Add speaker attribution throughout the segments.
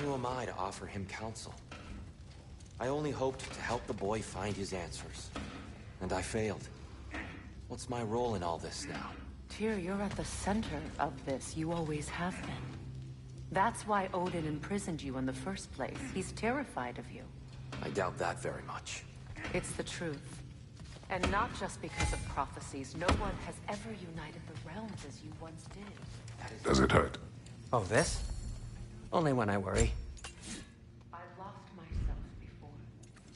Speaker 1: Who am I to offer him counsel? I only hoped to help the boy find his answers. And I failed. What's my role in all this now?
Speaker 2: Tyr, you're at the center of this. You always have been. That's why Odin imprisoned you in the first place. He's terrified of you.
Speaker 1: I doubt that very much.
Speaker 2: It's the truth. And not just because of prophecies. No one has ever united the realms as you once did.
Speaker 3: Does it hurt?
Speaker 1: Oh, this? Only when I worry.
Speaker 2: I've lost myself before.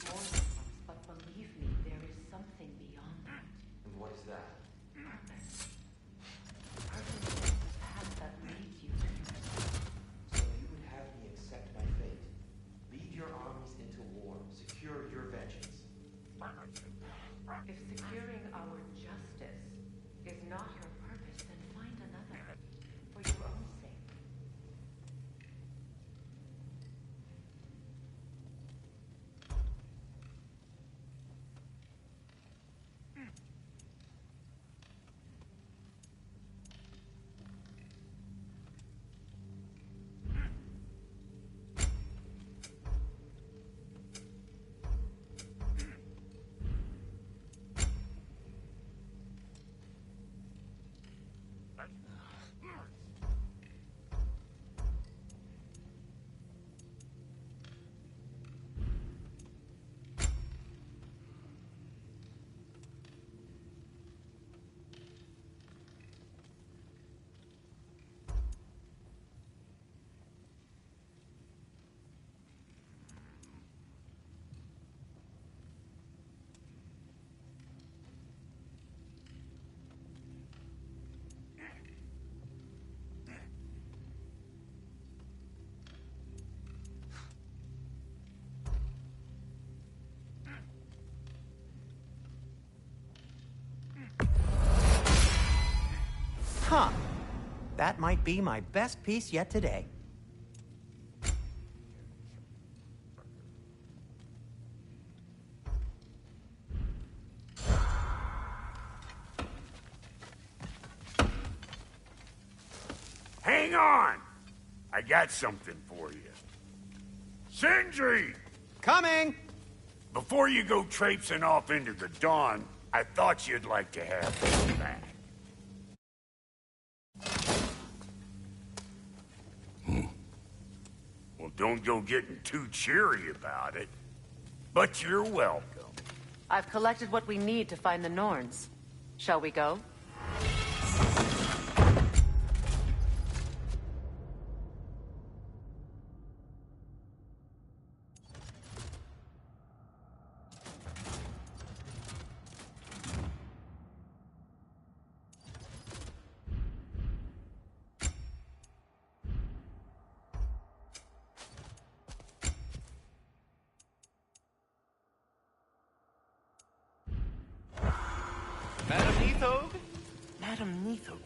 Speaker 2: More than once, but believe me, there is something beyond that.
Speaker 1: And what is that?
Speaker 2: Purpose. Purpose is the path that leads you to
Speaker 1: So you would have me accept my fate. Lead your armies into war. Secure your vengeance.
Speaker 2: If securing our justice is not your purpose, then find another. For your own sake.
Speaker 4: Huh. That might be my best piece yet today.
Speaker 5: Hang on! I got something for you. Sindri!
Speaker 4: Coming!
Speaker 5: Before you go traipsing off into the dawn, I thought you'd like to have this back. Well, don't go getting too cheery about it. But you're welcome.
Speaker 2: I've collected what we need to find the Norns. Shall we go?
Speaker 4: Madam Neathog? Madam Neathog.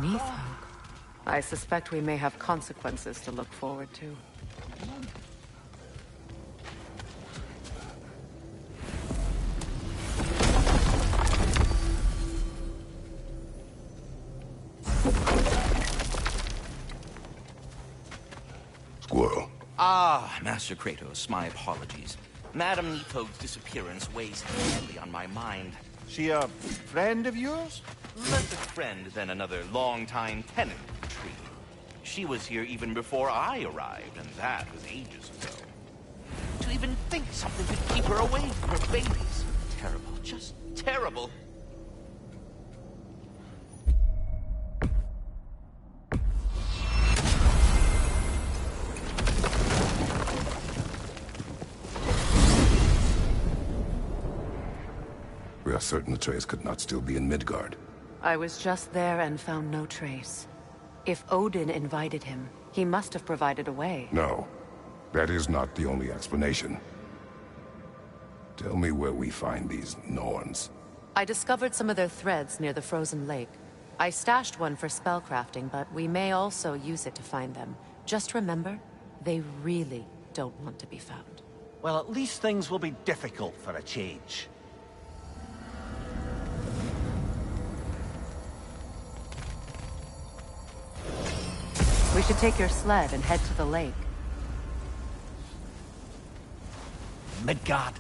Speaker 2: Niflheim. I suspect we may have consequences to look forward to.
Speaker 3: Squirrel.
Speaker 6: Ah, Master Kratos, my apologies. Madame Niflheim's disappearance weighs heavily on my mind.
Speaker 7: She a friend of yours?
Speaker 6: Less a friend than another longtime tenant of the tree. She was here even before I arrived, and that was ages ago. To even think something could keep her away from her babies. Terrible, just terrible.
Speaker 3: We are certain Atreus could not still be in Midgard.
Speaker 2: I was just there and found no trace. If Odin invited him, he must have provided a way.
Speaker 3: No, that is not the only explanation. Tell me where we find these Norns.
Speaker 2: I discovered some of their threads near the frozen lake. I stashed one for spellcrafting, but we may also use it to find them. Just remember, they really don't want to be found.
Speaker 7: Well, at least things will be difficult for a change.
Speaker 2: We should take your sled and head to the lake.
Speaker 7: Midgard.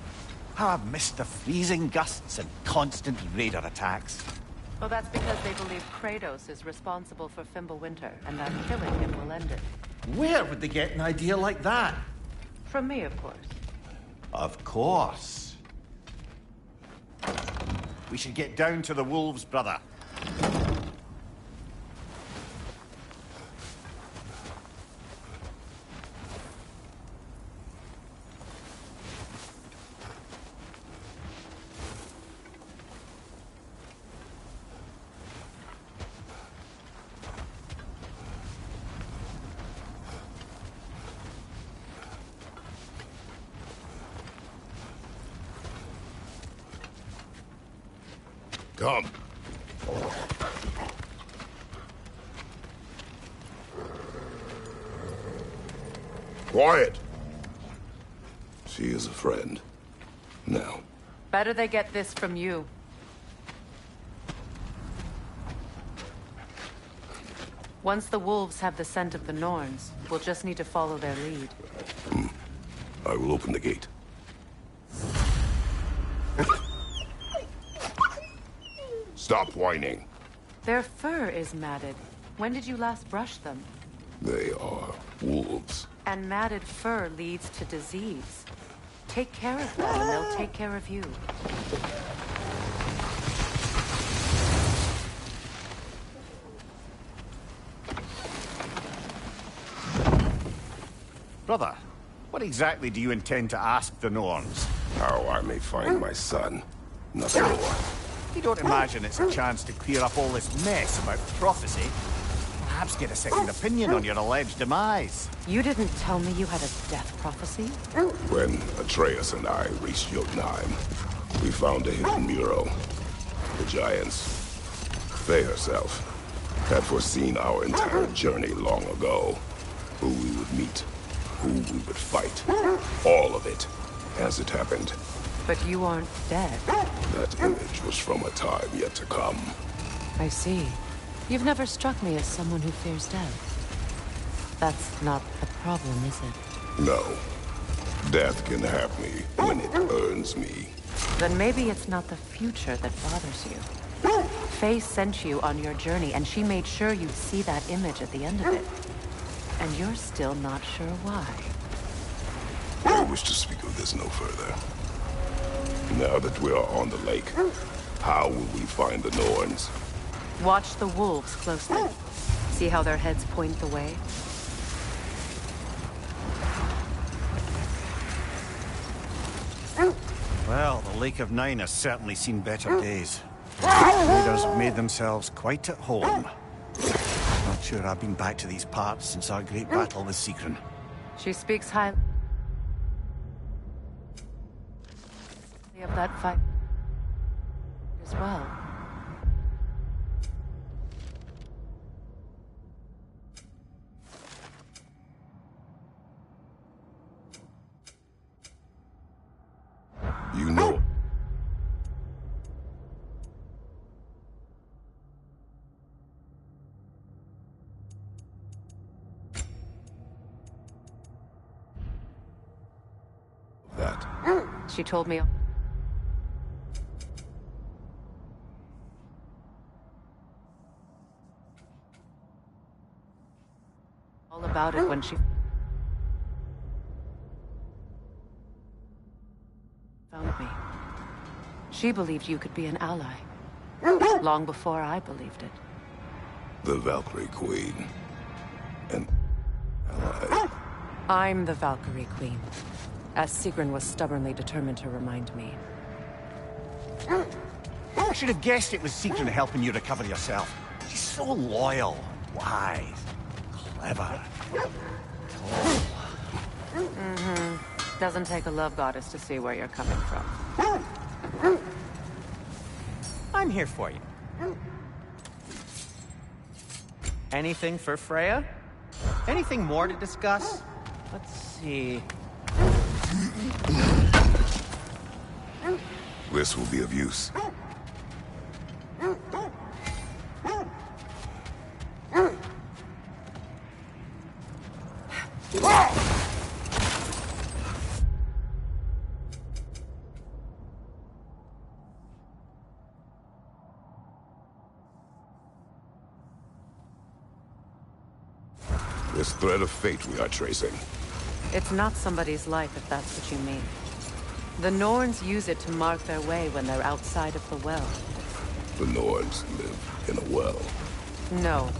Speaker 7: How I've missed the freezing gusts and constant raider attacks.
Speaker 2: Well, that's because they believe Kratos is responsible for Fimbulwinter, and that killing him will end it.
Speaker 7: Where would they get an idea like that?
Speaker 2: From me, of course.
Speaker 7: Of course. We should get down to the wolves, brother.
Speaker 3: Come. Quiet. She is a friend. Now.
Speaker 2: Better they get this from you. Once the wolves have the scent of the Norns, we'll just need to follow their lead.
Speaker 3: I will open the gate. Stop whining.
Speaker 2: Their fur is matted. When did you last brush them?
Speaker 3: They are wolves.
Speaker 2: And matted fur leads to disease. Take care of them, and they'll take care of you.
Speaker 7: Brother, what exactly do you intend to ask the Norns?
Speaker 3: How I may find my son. Nothing more.
Speaker 7: You don't imagine it's a chance to clear up all this mess about prophecy? Perhaps get a second opinion on your alleged demise.
Speaker 2: You didn't tell me you had a death prophecy?
Speaker 3: When Atreus and I reached Jotunheim, we found a hidden mural. The giants, Faye herself, had foreseen our entire journey long ago. Who we would meet, who we would fight. All of it, as it happened.
Speaker 2: But you aren't dead.
Speaker 3: That image was from a time yet to come.
Speaker 2: I see. You've never struck me as someone who fears death. That's not the problem, is it?
Speaker 3: No. Death can have me when it earns me.
Speaker 2: Then maybe it's not the future that bothers you. Faye sent you on your journey, and she made sure you'd see that image at the end of it. And you're still not sure why.
Speaker 3: I wish to speak of this no further. Now that we are on the lake, how will we find the Norns?
Speaker 2: Watch the wolves closely. See how their heads point the way?
Speaker 7: Well, the Lake of Nine has certainly seen better days. Raiders have made themselves quite at home. Not sure I've been back to these parts since our great battle with Sigrun.
Speaker 2: She speaks highly of that fight as well. She told me all about it when she found me. She believed you could be an ally. Long before I believed it.
Speaker 3: The Valkyrie Queen. An ally.
Speaker 2: I'm the Valkyrie Queen, as Sigrun was stubbornly determined to remind me.
Speaker 7: I should have guessed it was Sigrun helping you recover yourself. She's so loyal, wise, clever.
Speaker 2: Doesn't take a love goddess to see where you're coming from.
Speaker 4: I'm here for you. Anything for Freya? Anything more to discuss? Let's see.
Speaker 3: This will be of use. This thread of fate we are tracing.
Speaker 2: It's not somebody's life, if that's what you mean. The Norns use it to mark their way when they're outside of the well.
Speaker 3: The Norns live in a well.
Speaker 2: No.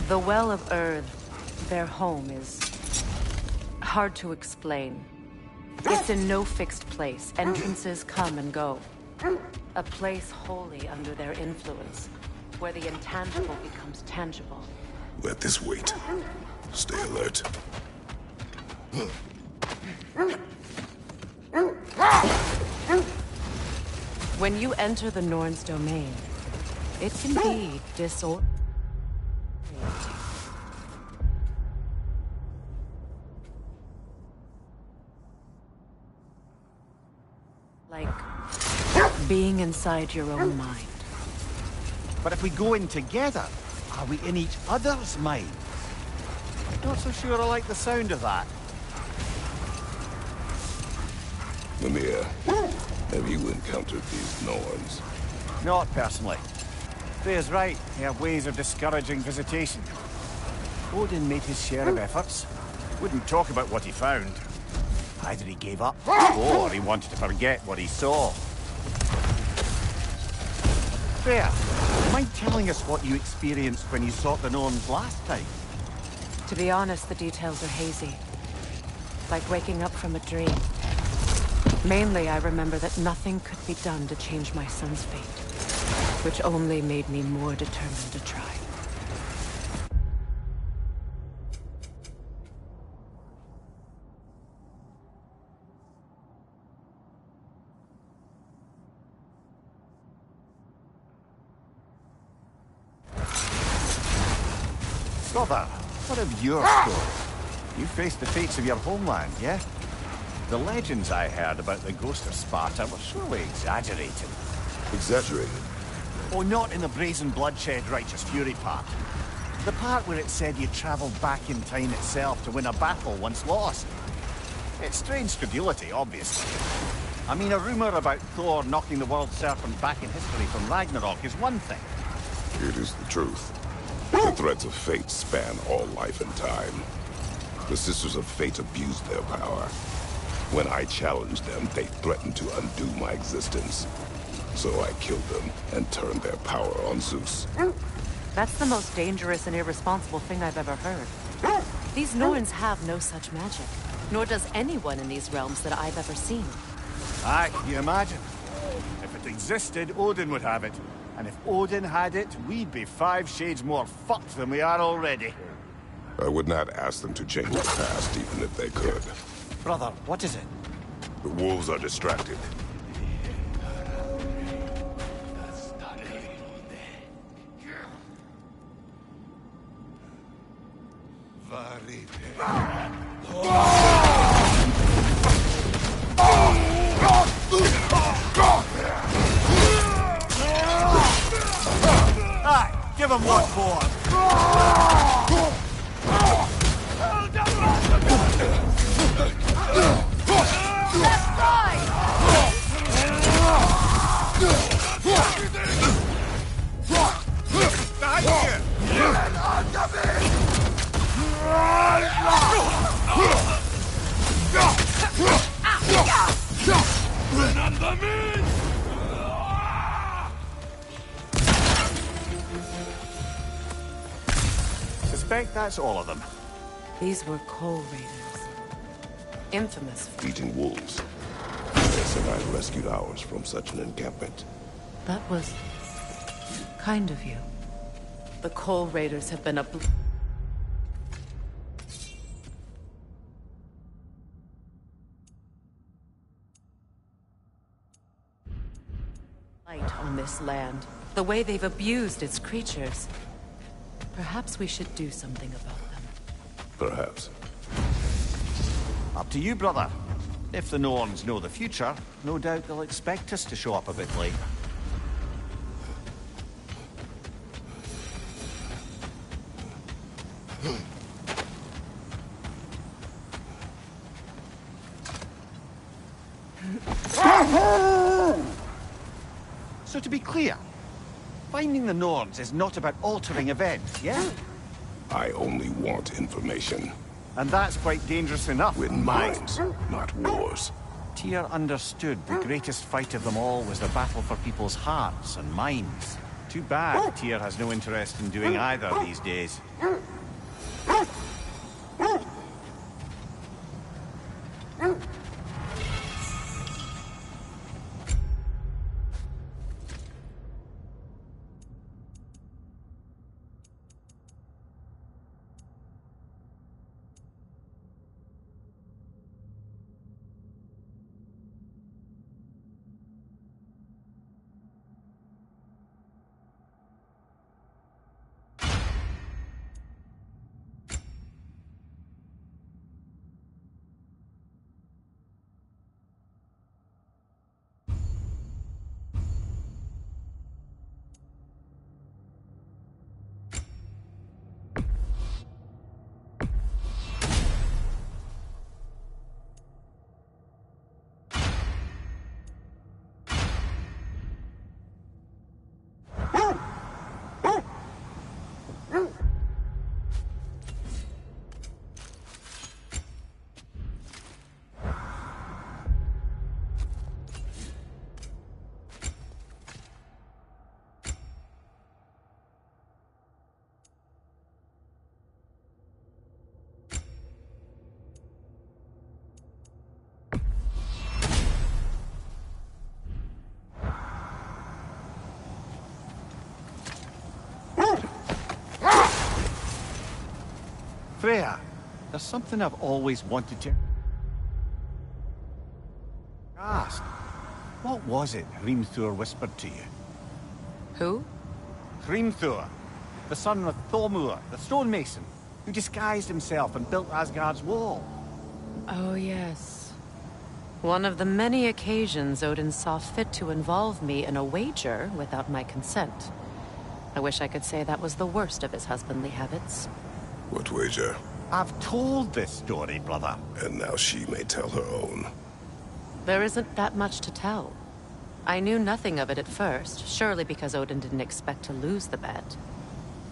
Speaker 2: The Well of Earth, their home, is hard to explain. It's in no fixed place. Entrances come and go. A place wholly under their influence, where the intangible becomes tangible.
Speaker 3: Let this wait. Stay alert.
Speaker 2: When you enter the Norn's domain, it can be disorienting. Like being inside your own mind.
Speaker 7: But if we go in together, are we in each other's mind? Not so sure I like the sound of that.
Speaker 3: Mimir, have you encountered these Norns?
Speaker 7: Not personally. Freya's right. They have ways of discouraging visitation. Odin made his share of efforts. Wouldn't talk about what he found. Either he gave up, or he wanted to forget what he saw. Freya, mind telling us what you experienced when you sought the Norns last time?
Speaker 2: To be honest, the details are hazy. Like waking up from a dream. Mainly, I remember that nothing could be done to change my son's fate, which only made me more determined to try.
Speaker 7: Brother, what of your story? You faced the fates of your homeland, yeah? The legends I heard about the ghost of Sparta were surely exaggerated.
Speaker 3: Exaggerated?
Speaker 7: Oh, not in the brazen bloodshed righteous fury part. The part where it said you travelled back in time itself to win a battle once lost. It's strange credulity, obviously. I mean, a rumour about Thor knocking the world serpent back in history from Ragnarok is one thing.
Speaker 3: It is the truth. The threads of fate span all life and time. The Sisters of Fate abused their power. When I challenged them, they threatened to undo my existence. So I killed them and turned their power on Zeus.
Speaker 2: That's the most dangerous and irresponsible thing I've ever heard. These Norns have no such magic, nor does anyone in these realms that I've ever seen.
Speaker 7: Aye, you imagine. If it existed, Odin would have it. And if Odin had it, we'd be 5 shades more fucked than we are already.
Speaker 3: I would not ask them to change the past, even if they could.
Speaker 7: Brother, what is it?
Speaker 3: The wolves are distracted.
Speaker 7: Aye, give him what for. suspect that's all of them.
Speaker 2: These were Coal Raiders. Infamous.
Speaker 3: Eating wolves. Yes, and I rescued ours from such an encampment.
Speaker 2: That was kind of you. The Coal Raiders have been a light on this land. The way they've abused its creatures. Perhaps we should do something about them.
Speaker 3: Perhaps.
Speaker 7: Up to you, brother. If the Norns know the future, no doubt they'll expect us to show up a bit late. So to be clear, finding the Norns is not about altering events, yeah?
Speaker 3: I only want information.
Speaker 7: And that's quite dangerous enough.
Speaker 3: Win minds, not wars.
Speaker 7: Tyr understood the greatest fight of them all was the battle for people's hearts and minds. Too bad Tyr has no interest in doing either these days. Freya, there's something I've always wanted to ask. What was it Hrimthur whispered to you?
Speaker 2: Who?
Speaker 7: Hrimthur, the son of Thormur, the stonemason, who disguised himself and built Asgard's wall.
Speaker 2: Oh, yes. One of the many occasions Odin saw fit to involve me in a wager without my consent. I wish I could say that was the worst of his husbandly habits.
Speaker 3: What wager?
Speaker 7: I've told this story, brother.
Speaker 3: And now she may tell her own.
Speaker 2: There isn't that much to tell. I knew nothing of it at first, surely because Odin didn't expect to lose the bet.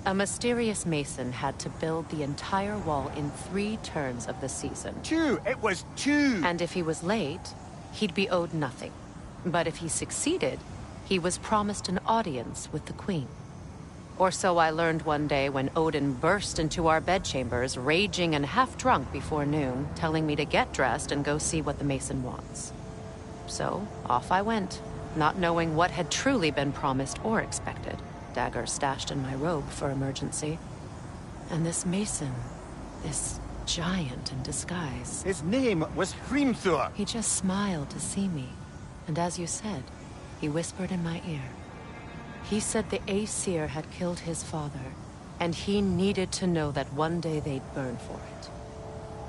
Speaker 2: A mysterious mason had to build the entire wall in 3 turns of the season.
Speaker 7: 2! It was 2!
Speaker 2: And if he was late, he'd be owed nothing. But if he succeeded, he was promised an audience with the queen. Or so I learned one day when Odin burst into our bedchambers, raging and half-drunk before noon, telling me to get dressed and go see what the mason wants. So, off I went, not knowing what had truly been promised or expected. Dagger stashed in my robe for emergency. And this mason, this giant in disguise.
Speaker 7: His name was Hrimthur.
Speaker 2: He just smiled to see me. And as you said, he whispered in my ear. He said the Aesir had killed his father, and he needed to know that one day they'd burn for it.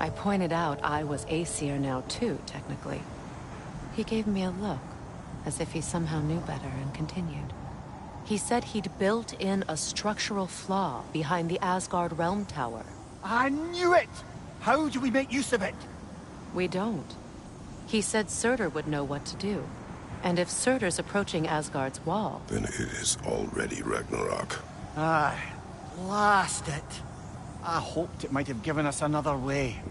Speaker 2: I pointed out I was Aesir now too, technically. He gave me a look, as if he somehow knew better, and continued. He said he'd built in a structural flaw behind the Asgard Realm Tower.
Speaker 7: I knew it! How do we make use of it?
Speaker 2: We don't. He said Surtur would know what to do. And if Surtur's approaching Asgard's wall...
Speaker 3: Then it is already Ragnarok.
Speaker 7: Aye, blast it. I hoped it might have given us another way.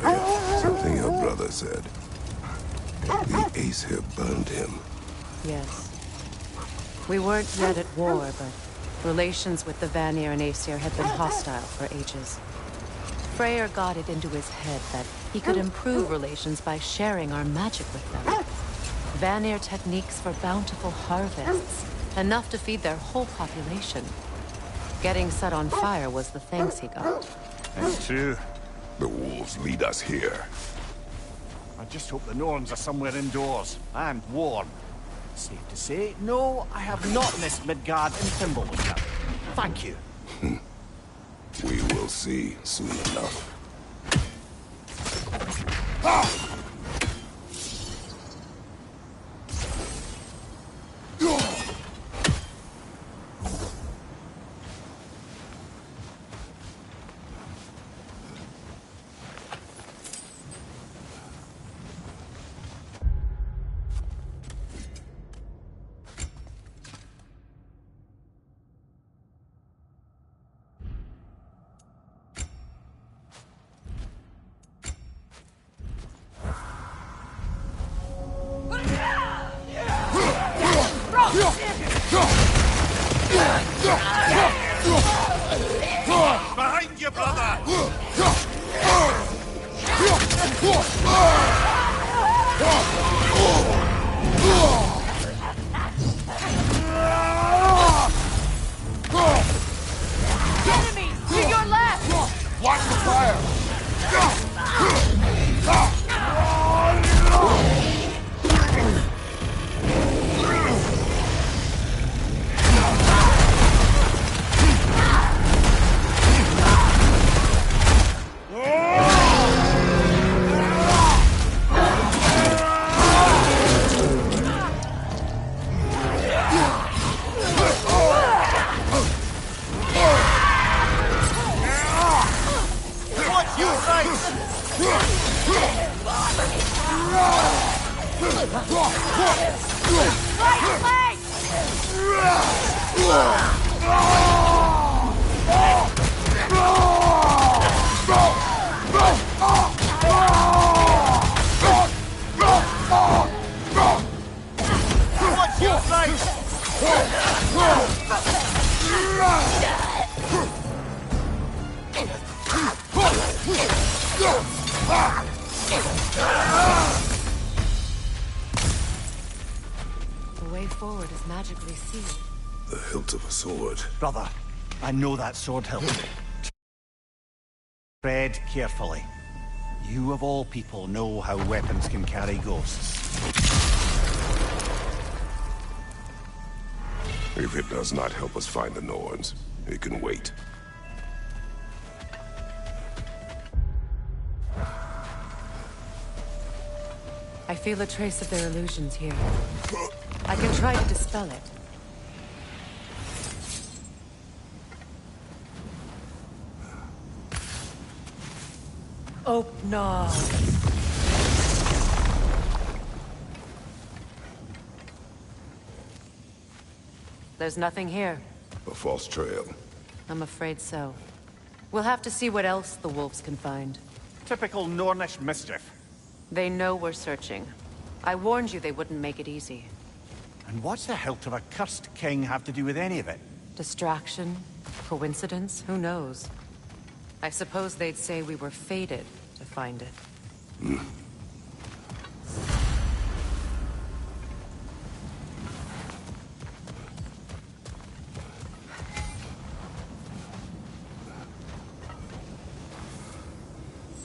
Speaker 3: Freya, something your brother said. The Aesir burned him.
Speaker 2: Yes. We weren't yet at war, but relations with the Vanir and Aesir had been hostile for ages. Freyr got it into his head that he could improve relations by sharing our magic with them. Vanir techniques for bountiful harvests, enough to feed their whole population. Getting set on fire was the thanks he got.
Speaker 7: It's true.
Speaker 3: The wolves lead us here.
Speaker 7: I just hope the Norns are somewhere indoors, and warm. Safe to say, no, I have not missed Midgard and Fimbulwinter. Thank you.
Speaker 3: We will see soon enough.
Speaker 5: Behind you, brother!
Speaker 2: Enemies! To your left!
Speaker 3: Watch the fire!
Speaker 2: The way forward is magically sealed.
Speaker 3: The hilt of a sword.
Speaker 7: Brother, I know that sword hilt. Tread carefully. You of all people know how weapons can carry ghosts.
Speaker 3: If it does not help us find the Norns, it can wait.
Speaker 2: I feel a trace of their illusions here. I can try to dispel it. Oh, no. There's nothing here.
Speaker 3: A false trail.
Speaker 2: I'm afraid so. We'll have to see what else the wolves can find.
Speaker 7: Typical Nornish mischief.
Speaker 2: They know we're searching. I warned you they wouldn't make it easy.
Speaker 7: And what's the hilt of a cursed king have to do with any of it?
Speaker 2: Distraction? Coincidence? Who knows? I suppose they'd say we were fated to find it.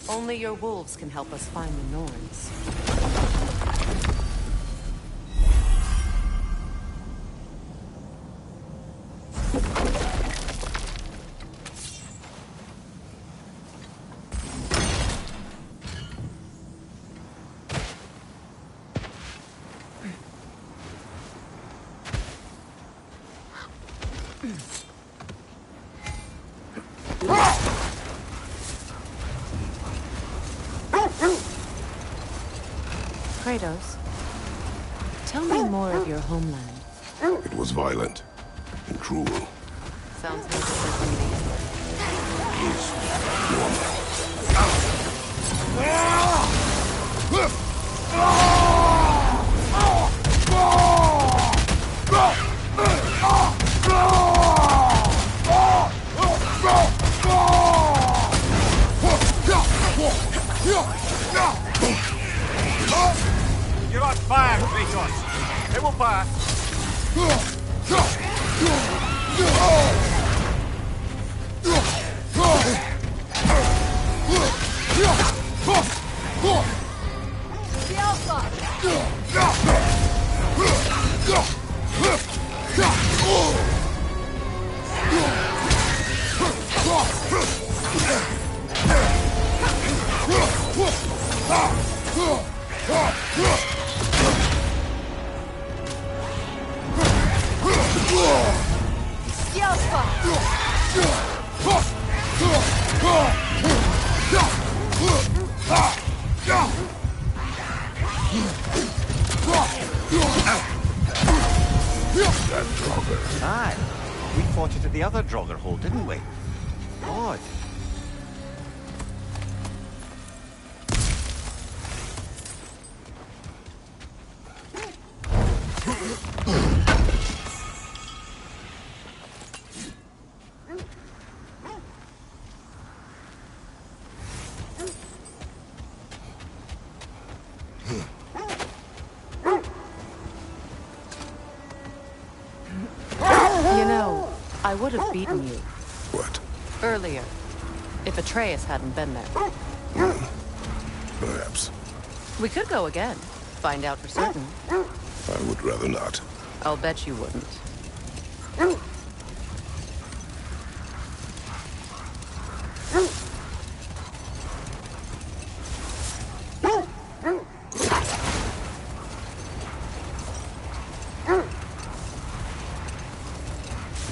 Speaker 2: Only your wolves can help us find the Norns. Kratos, tell me more of your homeland.
Speaker 3: It was violent and cruel.
Speaker 2: Sounds no different from me.
Speaker 7: You're on fire, Kratos. It will pass.
Speaker 8: The Alpha! The Alpha!
Speaker 3: That Draugr.
Speaker 7: Aye. We fought it at the other Draugr hole, didn't we? Odd.
Speaker 2: You know, I would have beaten you
Speaker 3: What?
Speaker 2: earlier if Atreus hadn't been there.
Speaker 3: Perhaps.
Speaker 2: We could go again, find out for certain.
Speaker 3: I would rather not.
Speaker 2: I'll bet you wouldn't.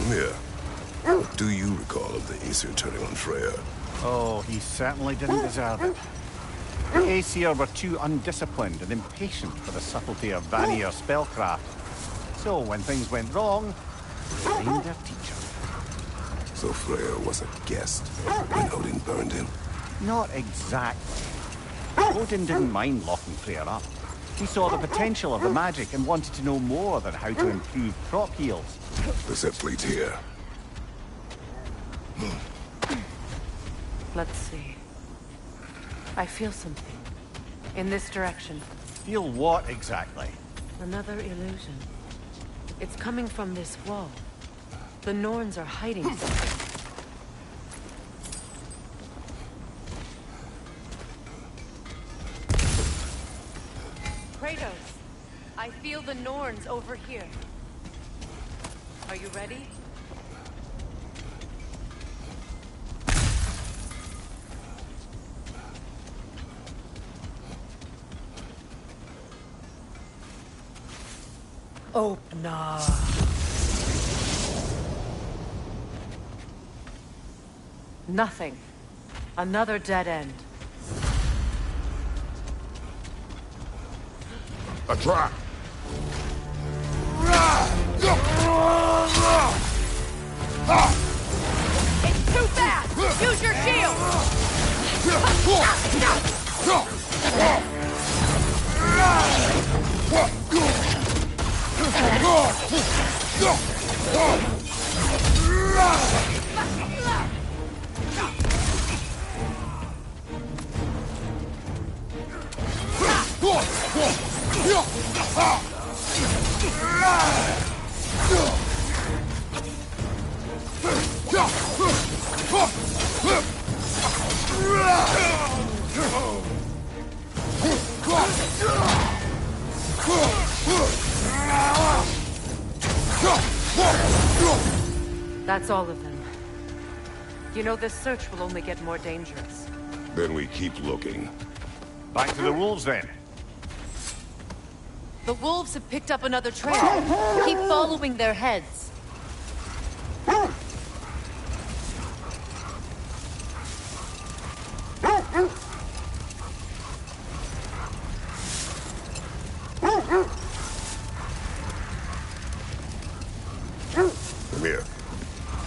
Speaker 3: Mimir, what do you recall of the Aesir turning on Freya?
Speaker 7: Oh, he certainly didn't deserve it. The Aesir were too undisciplined and impatient for the subtlety of Vanir spellcraft. So when things went wrong, they blamed their teacher.
Speaker 3: So Freya was a guest when Odin burned him?
Speaker 7: Not exactly. Odin didn't mind locking Freya up. He saw the potential of the magic and wanted to know more than how to improve crop yields.
Speaker 3: The set fleet's here.
Speaker 2: Let's see. I feel something. In this direction.
Speaker 7: Feel what exactly?
Speaker 2: Another illusion. It's coming from this wall. The Norns are hiding something. Kratos, I feel the Norns over here. Are you ready? Open. Nothing. Another dead end.
Speaker 3: A trap!
Speaker 8: It's too fast! Use your shield!
Speaker 2: That's all of them. You know, this search will only get more dangerous.
Speaker 3: Then we keep looking.
Speaker 7: Back to the wolves then.
Speaker 2: The wolves have picked up another trail. Keep following their heads.
Speaker 3: Mimir,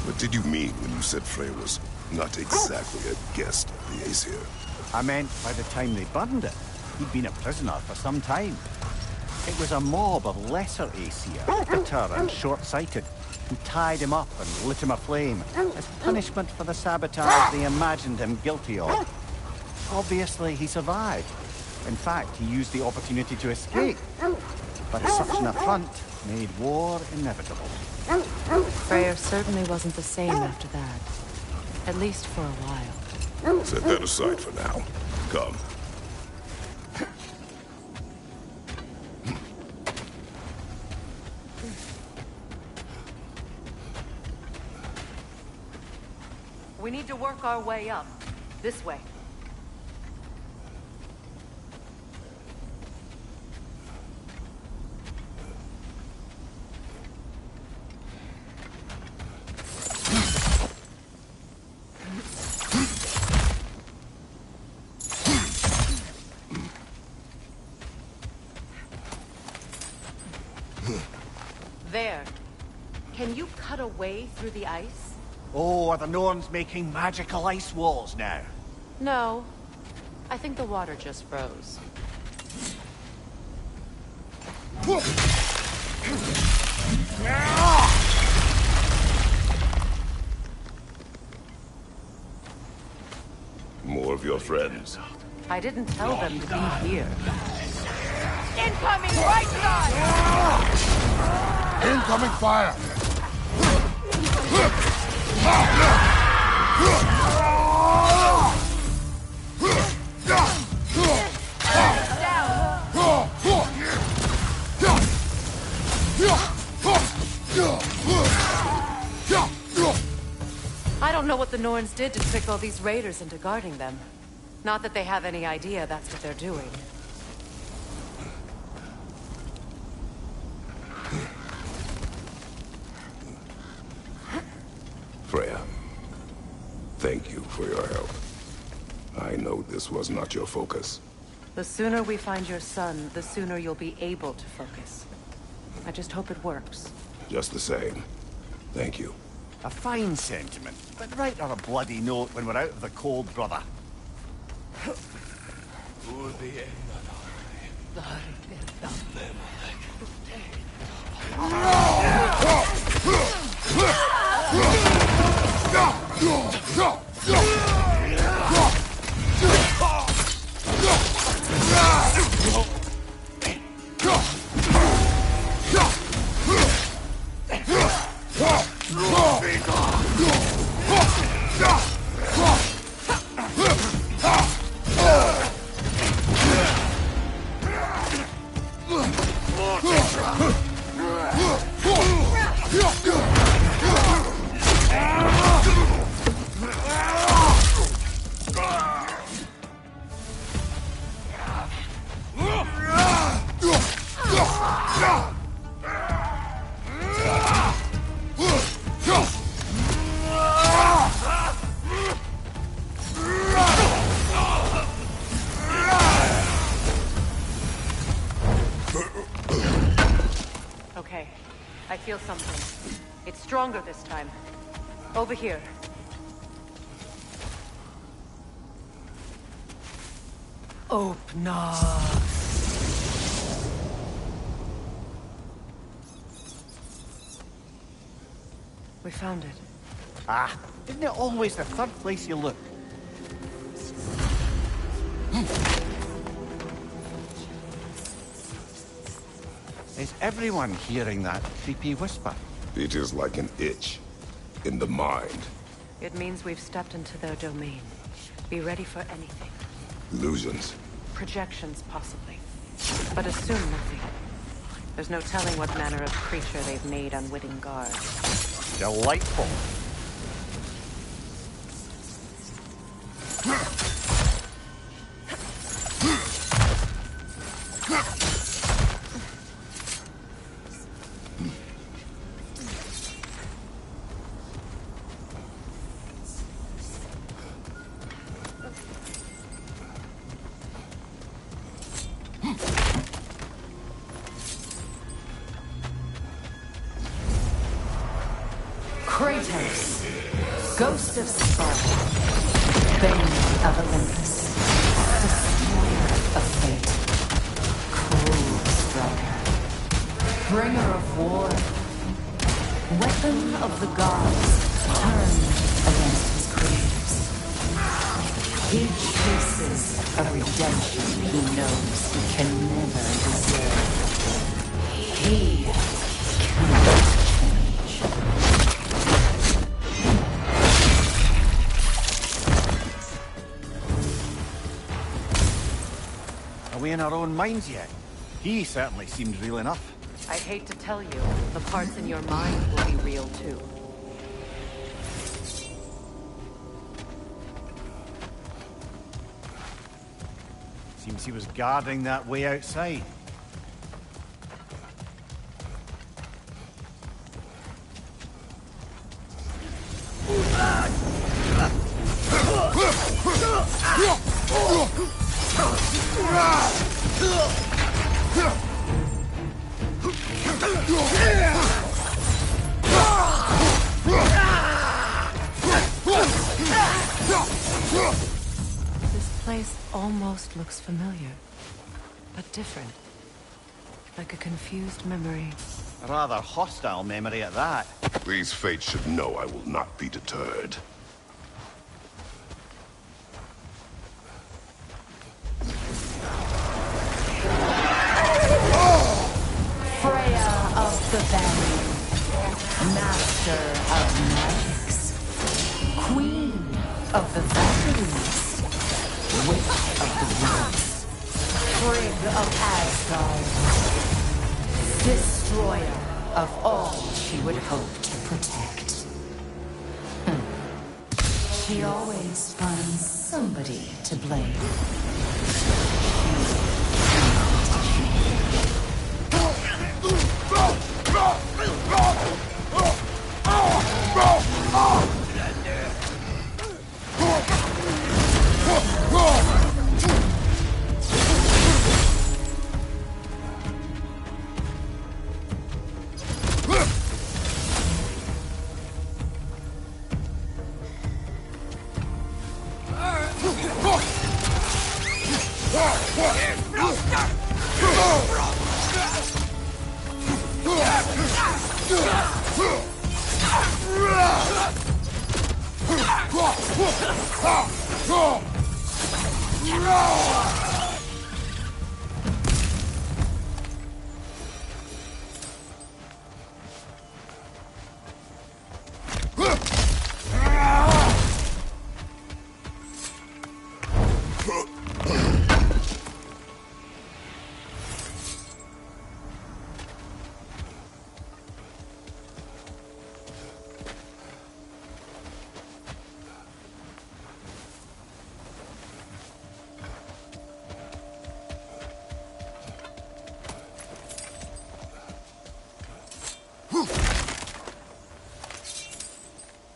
Speaker 3: what did you mean when you said Freya was not exactly a guest of the Aesir?
Speaker 7: I meant by the time they burned it, he'd been a prisoner for some time. It was a mob of lesser Aesir, bitter and short-sighted, who tied him up and lit him aflame as punishment for the sabotage they imagined him guilty of. Obviously, he survived. In fact, he used the opportunity to escape. But such an affront made war inevitable.
Speaker 2: Freyr certainly wasn't the same after that. At least for a while.
Speaker 3: Set that aside for now. Come.
Speaker 2: We need to work our way up. This way. There. Can you cut a way through the ice?
Speaker 7: Oh, are the Norns making magical ice walls now?
Speaker 2: No. I think the water just froze.
Speaker 3: More of your friends.
Speaker 2: I didn't tell them to be here.
Speaker 8: Incoming right side!
Speaker 9: Incoming fire!
Speaker 2: I don't know what the Norns did to trick all these raiders into guarding them. Not that they have any idea that's what they're doing.
Speaker 3: Freya, thank you for your help. I know this was not your focus.
Speaker 2: The sooner we find your son, the sooner you'll be able to focus. I just hope it works.
Speaker 3: Just the same, thank you.
Speaker 7: A fine sentiment, but write her a bloody note when we're out of the cold, brother.
Speaker 2: Okay, I feel something. It's stronger this time. Over here. Open up. We found it.
Speaker 7: Ah, isn't it always the third place you look? Is everyone hearing that creepy whisper?
Speaker 3: It is like an itch in the mind.
Speaker 2: It means we've stepped into their domain. Be ready for anything.
Speaker 3: Illusions.
Speaker 2: Projections, possibly. But assume nothing. There's no telling what manner of creature they've made unwitting guard.
Speaker 7: Delightful.
Speaker 2: Kratos, Ghost of Sparta, Bane of Olympus. Destroyer of fate. Cold striker. Bringer of war. Weapon of the gods. Turned against his creators. He chases a redemption he knows he can never deserve. He cannot change.
Speaker 7: Are we in our own minds yet? He certainly seemed real enough.
Speaker 2: I'd hate to tell you, the parts in your mind will be real too.
Speaker 7: Seems he was guarding that way outside.
Speaker 2: This place almost looks familiar, but different. Like a confused memory.
Speaker 7: A rather hostile memory at that.
Speaker 3: These fates should know I will not be deterred.
Speaker 2: Freya of the Valley. Master of magics. Queen of the Valkyries. Witch of the woods. Frigg of Asgard. Destroyer of all she would hope to protect. She always finds somebody to blame.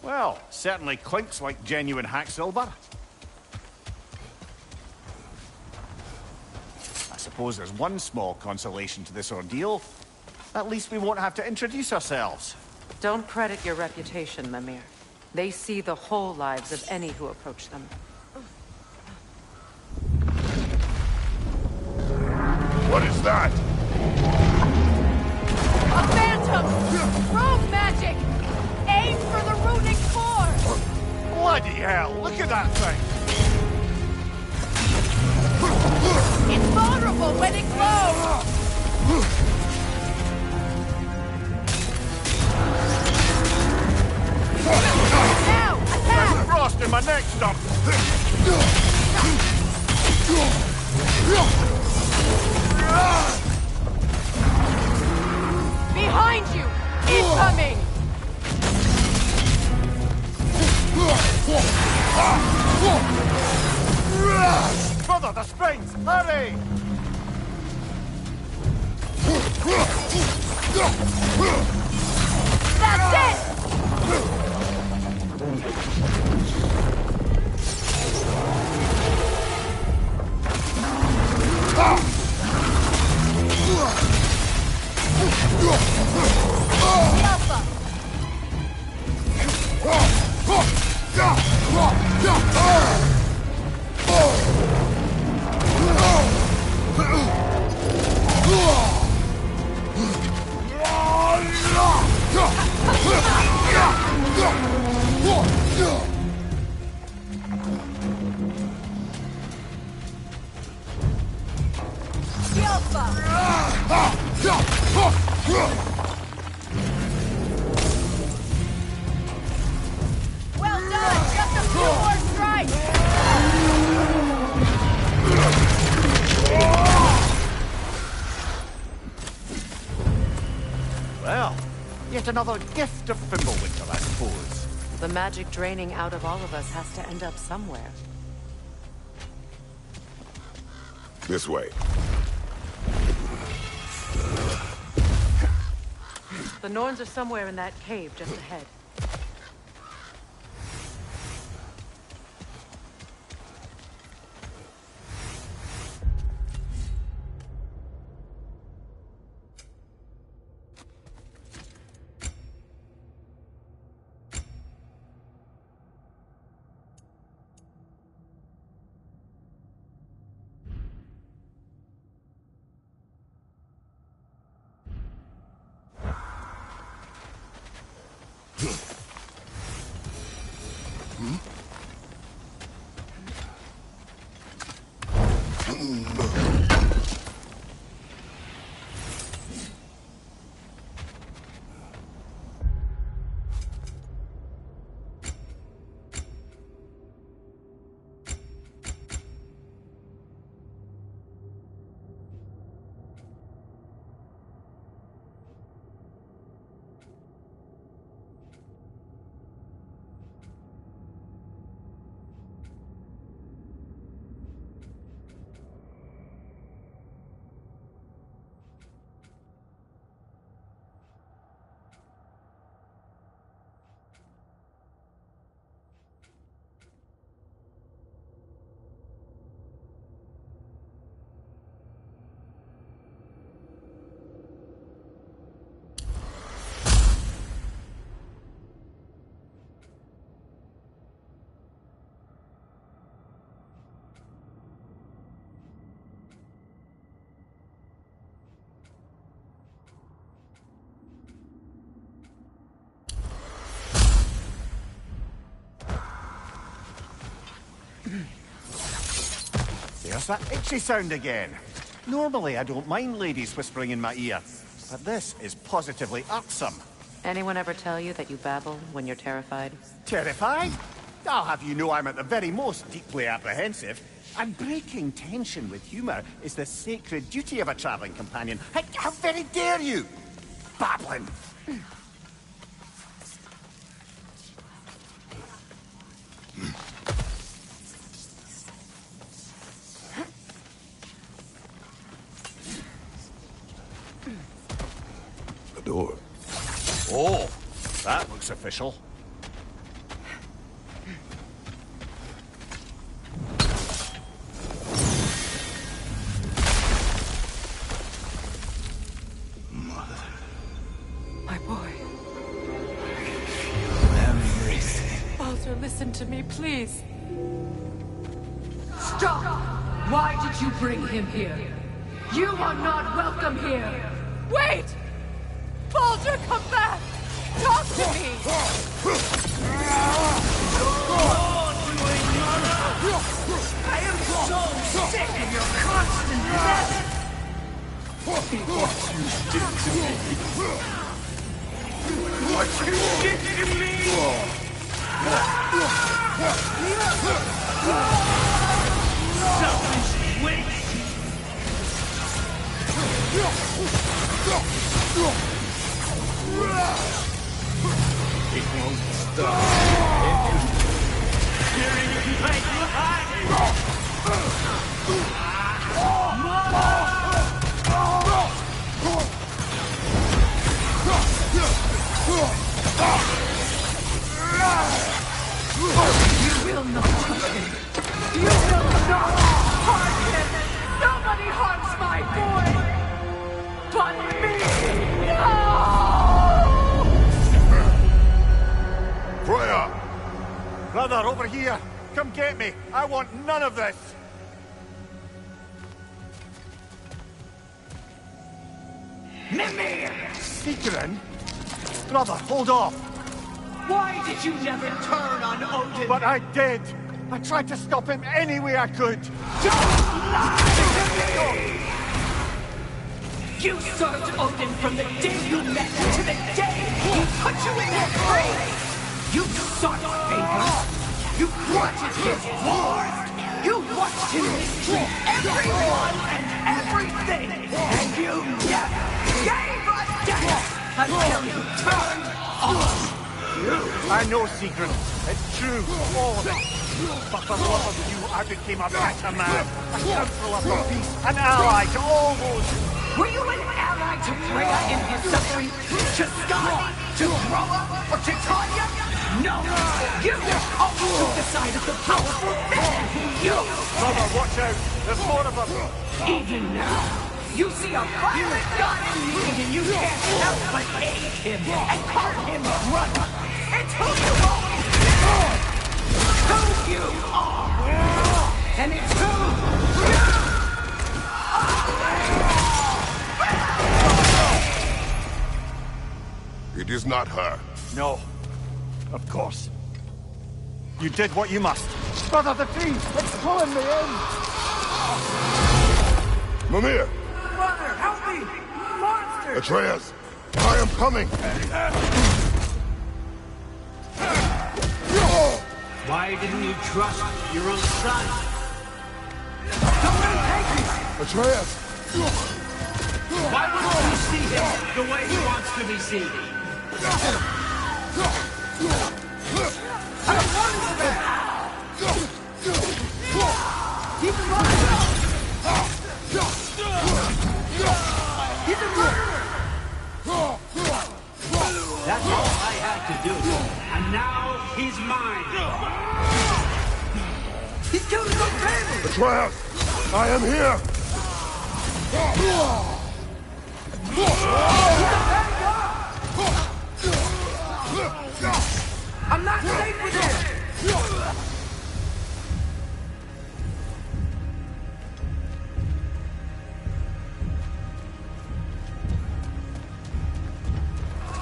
Speaker 7: Well, certainly clinks like genuine hack silver. I suppose there's one small consolation to this ordeal. At least we won't have to introduce ourselves.
Speaker 2: Don't credit your reputation, Mimir. They see the whole lives of any who approach them.
Speaker 3: What is that?
Speaker 8: A phantom! Rogue magic! Aim for the runic core!
Speaker 7: Bloody hell, look at that thing!
Speaker 8: It's vulnerable when it glows! Now, attack!
Speaker 7: Frost in my neck stump!
Speaker 8: Behind you! Incoming!
Speaker 7: Brother, the springs! Hurry!
Speaker 8: That's it! The Alpha!
Speaker 7: Just another gift of Fimbulwinter, I suppose.
Speaker 2: The magic draining out of all of us has to end up somewhere.
Speaker 3: This way.
Speaker 2: The Norns are somewhere in that cave just ahead.
Speaker 7: There's that itchy sound again. Normally, I don't mind ladies whispering in my ear, but this is positively irksome.
Speaker 2: Anyone ever tell you that you babble when you're terrified?
Speaker 7: Terrified? I'll have you know I'm at the very most deeply apprehensive. And breaking tension with humour is the sacred duty of a travelling companion. How very dare you! Babbling!
Speaker 3: The door.
Speaker 7: Oh, that looks official.
Speaker 2: My boy. Baldur, listen to me, please.
Speaker 8: Stop! Why did you bring him here? You are not welcome here!
Speaker 2: Wait! Baldur, come back! Talk to me!
Speaker 8: I am so sick of your constant mess!
Speaker 9: What you did to me! What you did to me! Selfish waste! It won't stop. Tearing you right behind!
Speaker 8: You will not touch him! You will not harm him! Nobody harms my boy! But me! No!
Speaker 3: Freya!
Speaker 7: Brother, over here! Come get me! I want none of this!
Speaker 8: Mimir!
Speaker 7: Sigrun? Brother, hold off!
Speaker 8: Why did you never turn on Odin?
Speaker 7: But I did! I tried to stop him any way I could!
Speaker 8: Don't lie to me! You served Odin from the day you met him to the day he put you in your grave! You sought favors! You wanted his wars! You watched him mistreat everyone and everything! And you never gave a damn! until you turn on.
Speaker 7: I know, Sigrun. It's true, all of it. But for love of you, I became a better man, a counselor for peace, an ally to all those.
Speaker 8: Were you an ally to Freya in his suffering? To Skadi? To Groa? Or to Tanya? No! You always took the side of the powerful men! You!
Speaker 7: Brother, watch out! There's more of them!
Speaker 8: Even now, you see a violent god in need and you can't help but aid him and call him brother! It's who you always been! Who you are! And it's who you are!
Speaker 3: It is not her.
Speaker 7: No. Of course. You did what you must. Brother, the fiend! It's pulling me in!
Speaker 3: Mimir!
Speaker 8: Mother, help me! Monster!
Speaker 3: Atreus! I am coming!
Speaker 9: Why didn't you trust your own son?
Speaker 8: Don't let him take me!
Speaker 3: Atreus!
Speaker 9: Why wouldn't you see him the way he wants to be seen?
Speaker 8: I don't want him back! He's a murderer! He's a murderer!
Speaker 9: That's all I had to do. And now he's mine.
Speaker 8: He's killed his own family!
Speaker 3: Atreus! I am here!
Speaker 8: I'm not safe with him!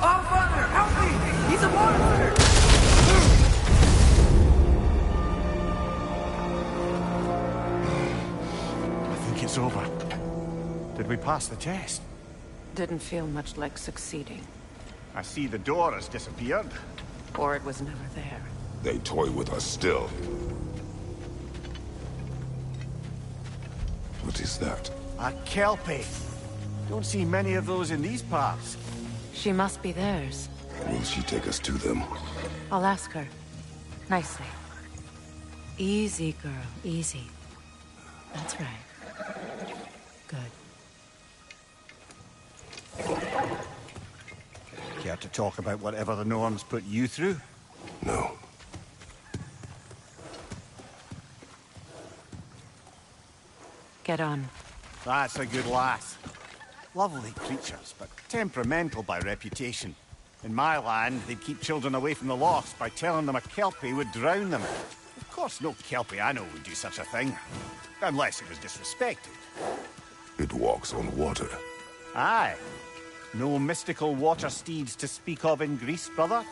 Speaker 8: Oh, Father, help me! He's a monster!
Speaker 7: I think it's over. Did we pass the test?
Speaker 2: Didn't feel much like succeeding.
Speaker 7: I see the door has disappeared.
Speaker 2: Or it was never there.
Speaker 3: They toy with us still. What is that?
Speaker 7: A Kelpie. Don't see many of those in these parts.
Speaker 2: She must be theirs.
Speaker 3: Will she take us to them?
Speaker 2: I'll ask her. Nicely. Easy, girl. Easy. That's right. Good.
Speaker 7: Care to talk about whatever the Norns put you through?
Speaker 3: No.
Speaker 2: Get on.
Speaker 7: That's a good lass. Lovely creatures, but temperamental by reputation. In my land, they'd keep children away from the lost by telling them a Kelpie would drown them. Of course, no Kelpie I know would do such a thing. Unless it was disrespected.
Speaker 3: It walks on water.
Speaker 7: Aye. No mystical water steeds to speak of in Greece, brother?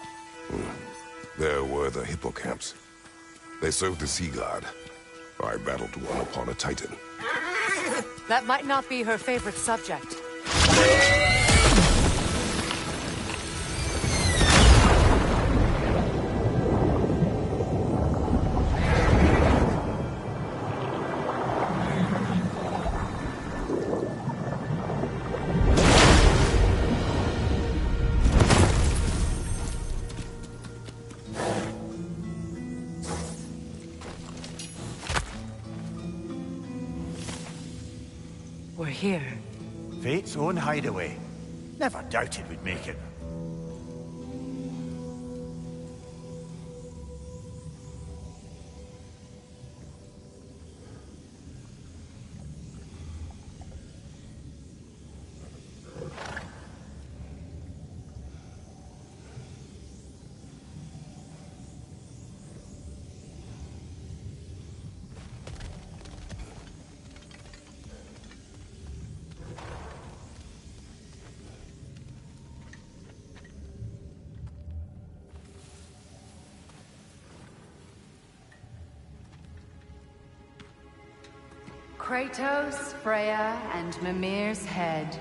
Speaker 3: There were the hippocamps. They served the sea god. I battled one upon a titan.
Speaker 2: That might not be her favorite subject. We're here.
Speaker 7: Fate's own hideaway. Never doubted we'd make it.
Speaker 2: Kratos, Freya, and Mimir's head.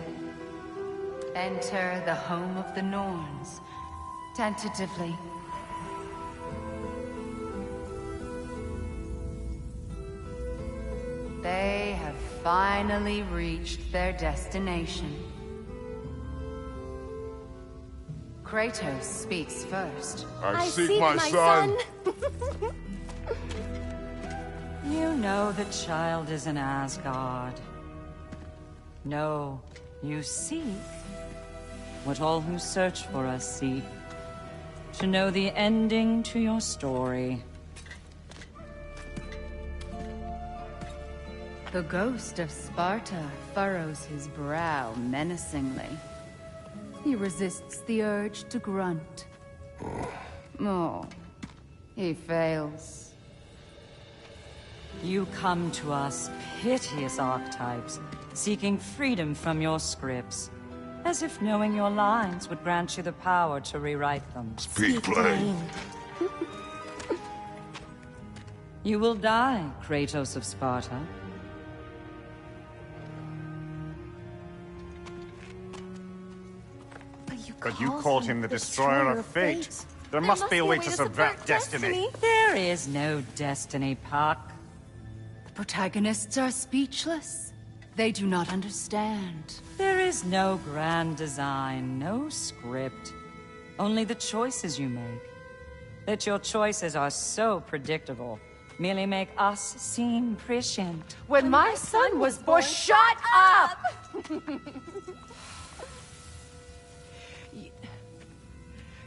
Speaker 2: Enter the home of the Norns. Tentatively. They have finally reached their destination. Kratos speaks first.
Speaker 3: I seek my son.
Speaker 10: You know the child is in Asgard. No, you seek what all who search for us seek. To know the ending to your story.
Speaker 2: The ghost of Sparta furrows his brow menacingly. He resists the urge to grunt. Oh, he fails.
Speaker 10: You come to us, piteous archetypes, seeking freedom from your scripts. As if knowing your lines would grant you the power to rewrite them.
Speaker 3: Speak plain.
Speaker 10: You will die, Kratos of Sparta.
Speaker 7: But you called him the Destroyer of Fate. There must be a way to subvert destiny.
Speaker 10: There is no destiny, Puck.
Speaker 2: The protagonists are speechless. They do not understand.
Speaker 10: There is no grand design, no script. Only the choices you make. That your choices are so predictable merely make us seem prescient.
Speaker 2: When my son was born, shut up!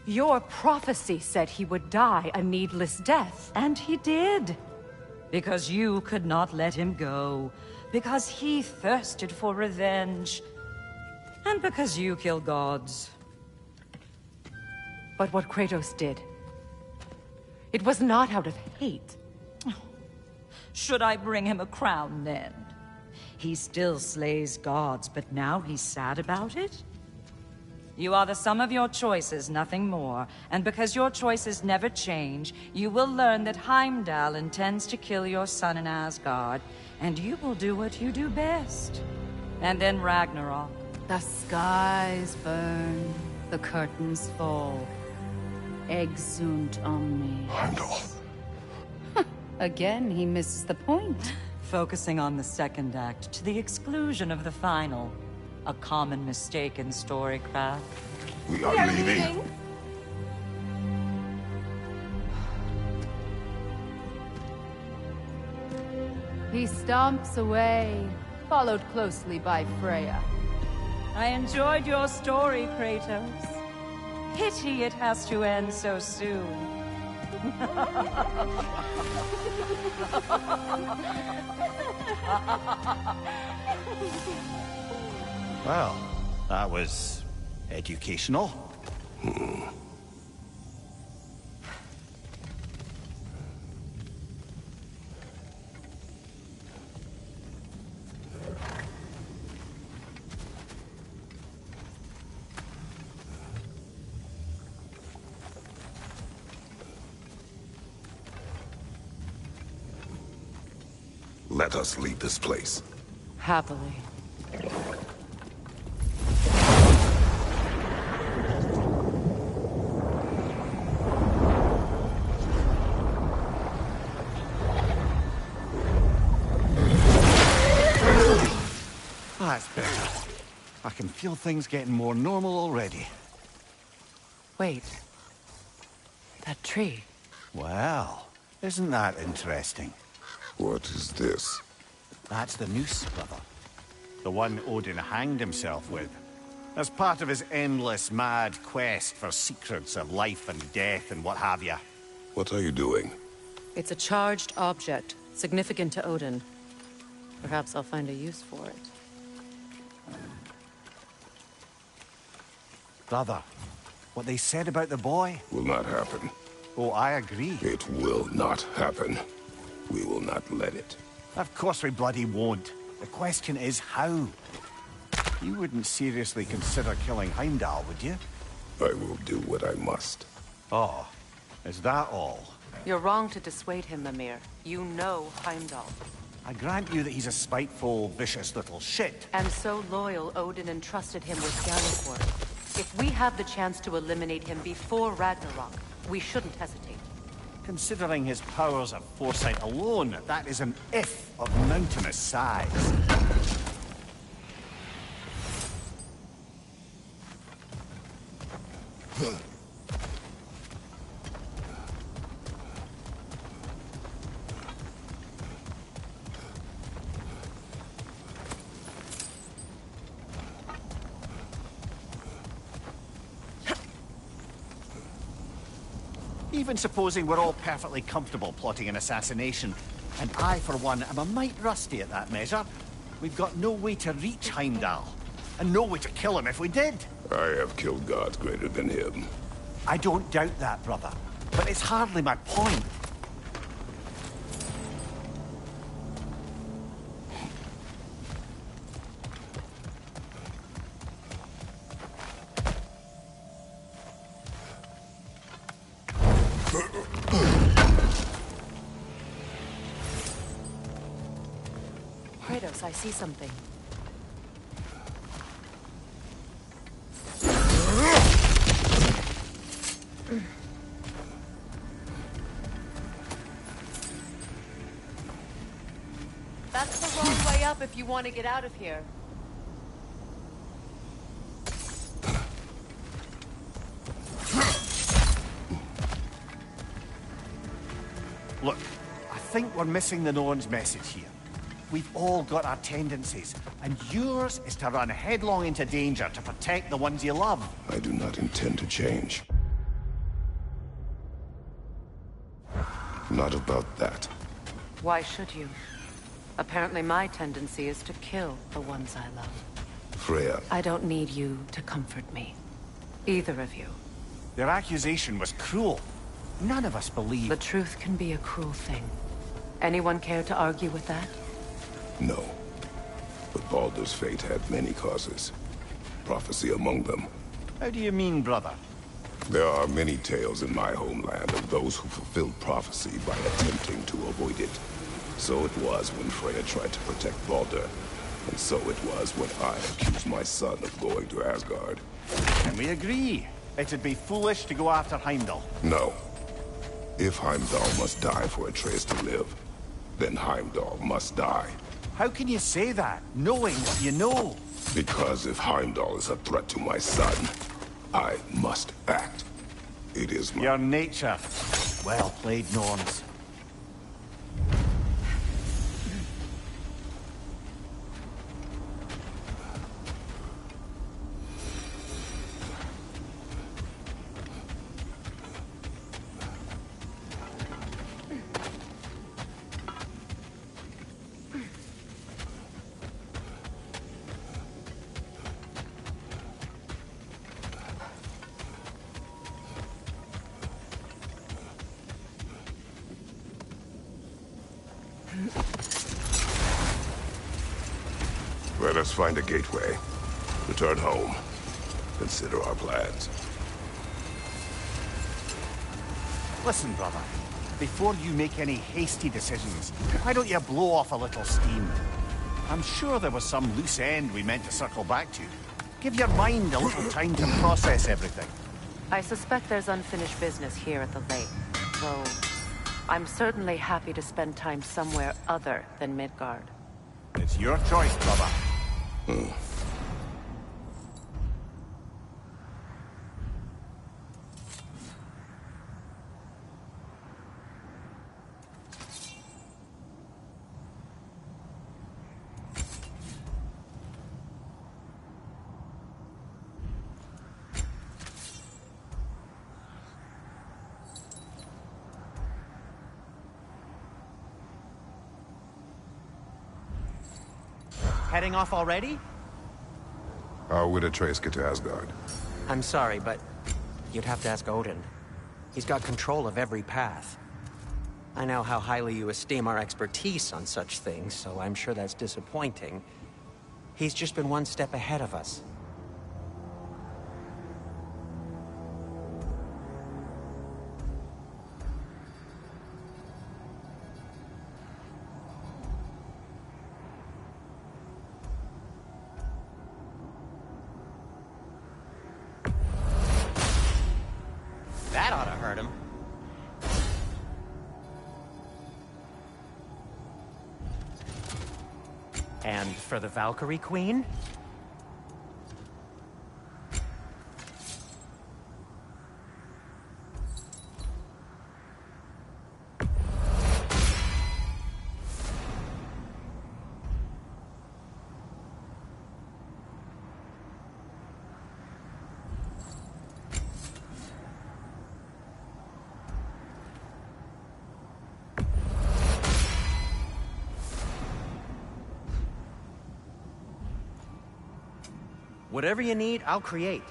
Speaker 2: Your prophecy said he would die a needless death.
Speaker 10: And he did. Because you could not let him go. Because he thirsted for revenge. And because you kill gods.
Speaker 2: But what Kratos did, it was not out of hate.
Speaker 10: Should I bring him a crown then? He still slays gods, but now he's sad about it? You are the sum of your choices, nothing more. And because your choices never change, you will learn that Heimdall intends to kill your son in Asgard, and you will do what you do best. And then Ragnarok.
Speaker 2: The skies burn, the curtains fall. Exunt omni.
Speaker 3: Heimdall.
Speaker 2: Again, he misses the point.
Speaker 10: Focusing on the second act to the exclusion of the final. A common mistake in storycraft.
Speaker 3: We are leaving.
Speaker 2: He stomps away, followed closely by Freya.
Speaker 10: I enjoyed your story, Kratos. Pity it has to end so soon.
Speaker 7: Well, that was educational.
Speaker 3: Let us leave this place.
Speaker 2: Happily.
Speaker 7: That's better. I can feel things getting more normal already.
Speaker 2: Wait. That tree.
Speaker 7: Well, isn't that interesting?
Speaker 3: What is this?
Speaker 7: That's the noose, brother. The one Odin hanged himself with. As part of his endless, mad quest for secrets of life and death and what have you.
Speaker 3: What are you doing?
Speaker 2: It's a charged object, significant to Odin. Perhaps I'll find a use for it.
Speaker 7: Brother, what they said about the boy?
Speaker 3: Will not happen.
Speaker 7: Oh, I agree.
Speaker 3: It will not happen. We will not let it.
Speaker 7: Of course we bloody won't. The question is how. You wouldn't seriously consider killing Heimdall, would you?
Speaker 3: I will do what I must.
Speaker 7: Oh, is that all?
Speaker 2: You're wrong to dissuade him, Mimir. You know Heimdall.
Speaker 7: I grant you that he's a spiteful, vicious little shit.
Speaker 2: And so loyal, Odin entrusted him with Galliford. If we have the chance to eliminate him before Ragnarok, we shouldn't hesitate.
Speaker 7: Considering his powers of foresight alone, that is an if of mountainous size. Even supposing we're all perfectly comfortable plotting an assassination, and I, for one, am a mite rusty at that measure, we've got no way to reach Heimdall, and no way to kill him if we did.
Speaker 3: I have killed gods greater than him.
Speaker 7: I don't doubt that, brother, but it's hardly my point.
Speaker 2: Kratos, I see something. That's the wrong way up if you want to get out of here.
Speaker 7: Look, I think we're missing the Norn's message here. We've all got our tendencies, and yours is to run headlong into danger to protect the ones you love.
Speaker 3: I do not intend to change. Not about that.
Speaker 2: Why should you? Apparently my tendency is to kill the ones I love.
Speaker 3: Freya.
Speaker 2: I don't need you to comfort me. Either of you.
Speaker 7: Their accusation was cruel. None of us believe...
Speaker 2: The truth can be a cruel thing. Anyone care to argue with that?
Speaker 3: No. But Baldur's fate had many causes. Prophecy among them.
Speaker 7: How do you mean, brother?
Speaker 3: There are many tales in my homeland of those who fulfilled prophecy by attempting to avoid it. So it was when Freya tried to protect Baldur. And so it was when I accused my son of going to Asgard.
Speaker 7: And we agree. It'd be foolish to go after Heimdall.
Speaker 3: No. If Heimdall must die for Atreus to live, then Heimdall must die.
Speaker 7: How can you say that, knowing what you know?
Speaker 3: Because if Heimdall is a threat to my son, I must act. It is my...
Speaker 7: Your nature. Well played, Norns.
Speaker 3: Let us find a gateway. Return home. Consider our plans.
Speaker 7: Listen, brother. Before you make any hasty decisions, why don't you blow off a little steam? I'm sure there was some loose end we meant to circle back to. Give your mind a little time to process everything.
Speaker 2: I suspect there's unfinished business here at the lake, though I'm certainly happy to spend time somewhere other than Midgard.
Speaker 7: It's your choice, brother.
Speaker 4: Heading off already?
Speaker 3: How would Atreus get to Asgard?
Speaker 4: I'm sorry, but you'd have to ask Odin. He's got control of every path. I know how highly you esteem our expertise on such things, so I'm sure that's disappointing. He's just been one step ahead of us. That ought to hurt him. And for the Valkyrie Queen? Whatever you need, I'll create.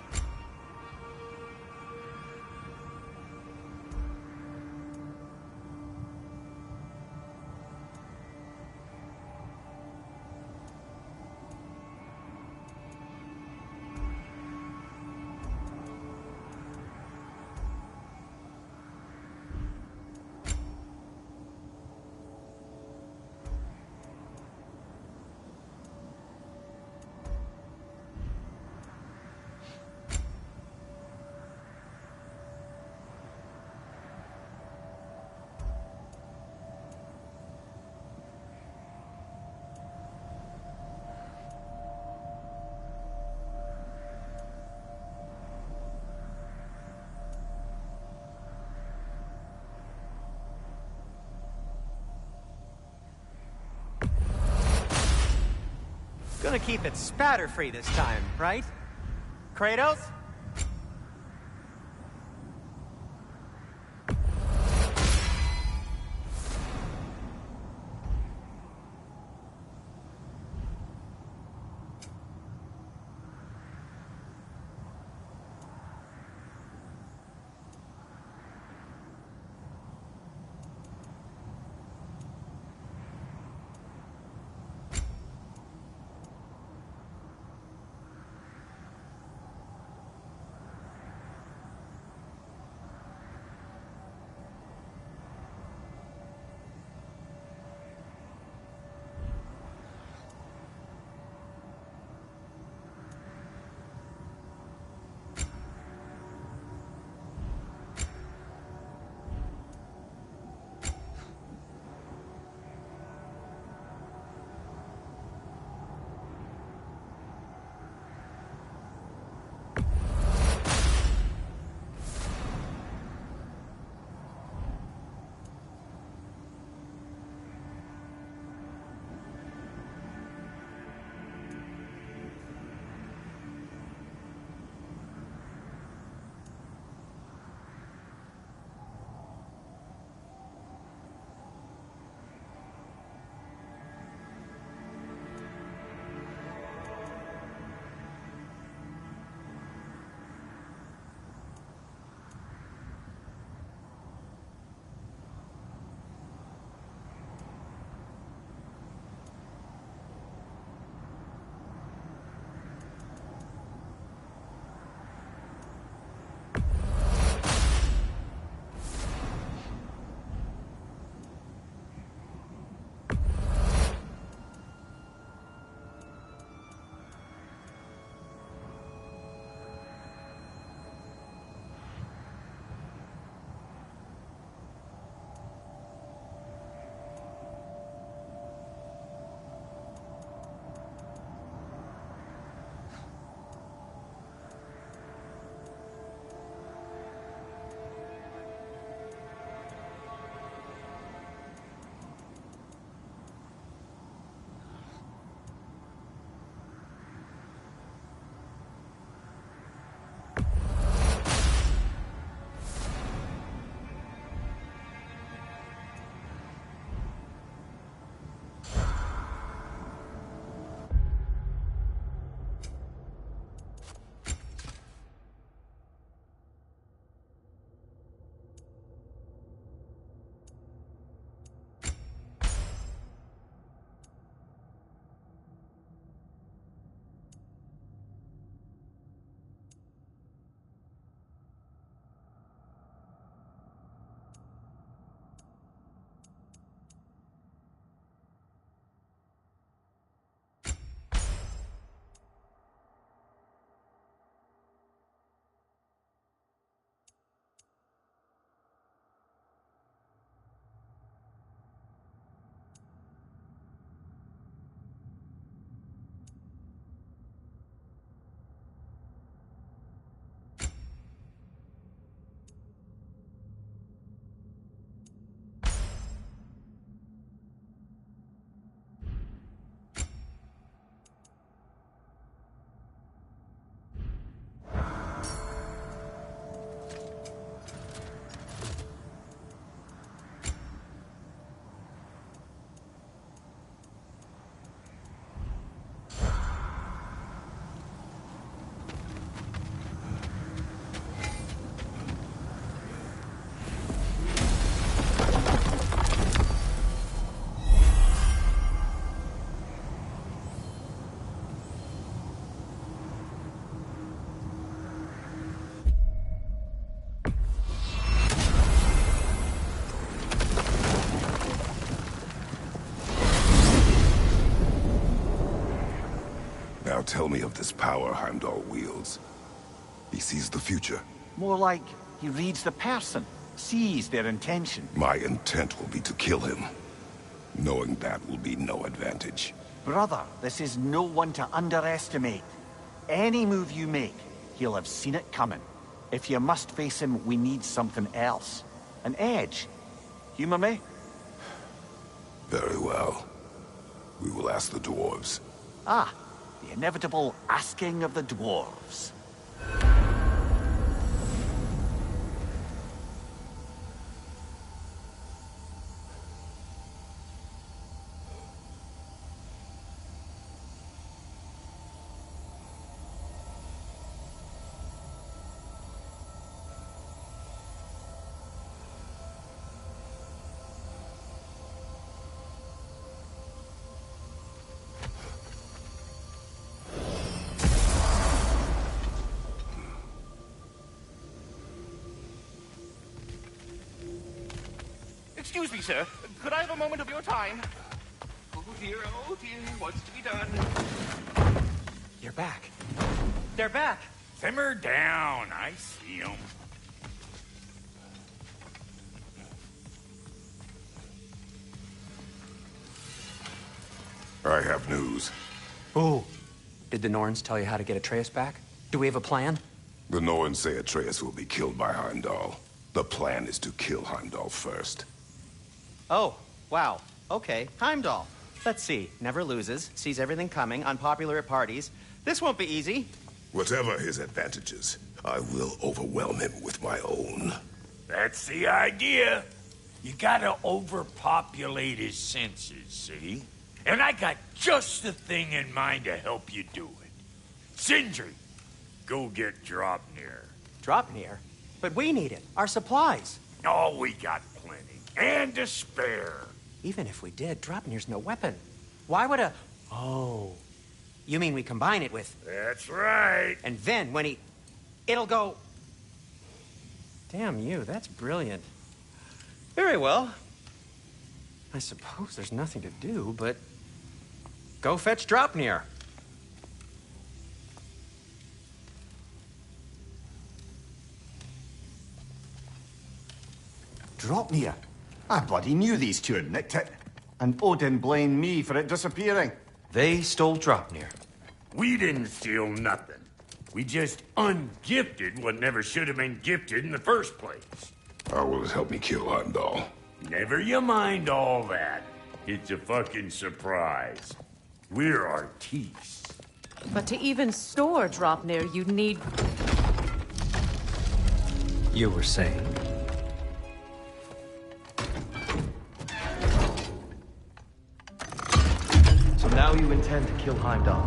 Speaker 4: Gonna keep it spatter-free this time, right? Kratos?
Speaker 3: Now tell me of this power Heimdall wields. He sees the future.
Speaker 7: More like he reads the person, sees their intention.
Speaker 3: My intent will be to kill him. Knowing that will be no advantage.
Speaker 7: Brother, this is no one to underestimate. Any move you make, he'll have seen it coming. If you must face him, we need something else. An edge. Humor me?
Speaker 3: Very well. We will ask the dwarves.
Speaker 7: Ah, the inevitable asking of the dwarves.
Speaker 6: Excuse me, sir. Could I have a moment of your time? Oh dear, what's to be done?
Speaker 4: You're back. They're back.
Speaker 5: Simmer down. I see them.
Speaker 3: I have news.
Speaker 4: Ooh. Did the Norns tell you how to get Atreus back? Do we have a plan?
Speaker 3: The Norns say Atreus will be killed by Heimdall. The plan is to kill Heimdall first.
Speaker 4: Oh, wow. Okay, Heimdall. Let's see. Never loses, sees everything coming, unpopular at parties. This won't be easy.
Speaker 3: Whatever his advantages, I will overwhelm him with my own.
Speaker 5: That's the idea. You gotta overpopulate his senses, see? And I got just the thing in mind to help you do it. Sindri, go get Draupnir.
Speaker 4: Draupnir? But we need it. Our supplies.
Speaker 5: Oh, we got plenty. And to spare.
Speaker 4: Even if we did, Draupnir's no weapon. Why would a... Oh. You mean we combine it with...
Speaker 5: That's right.
Speaker 4: And then when he... It'll go... Damn you, that's brilliant. Very well. I suppose there's nothing to do, but... Go fetch Draupnir.
Speaker 7: Draupnir? I bloody knew these two had nicked it. And Odin blamed me for it disappearing.
Speaker 1: They stole Draupnir.
Speaker 5: We didn't steal nothing. We just ungifted what never should have been gifted in the first place.
Speaker 3: How will it help me kill Heimdall?
Speaker 5: Never you mind all that. It's a fucking surprise. We're artistes.
Speaker 2: But to even store Draupnir, you'd need...
Speaker 1: You were saying?
Speaker 11: So now you intend to kill Heimdall.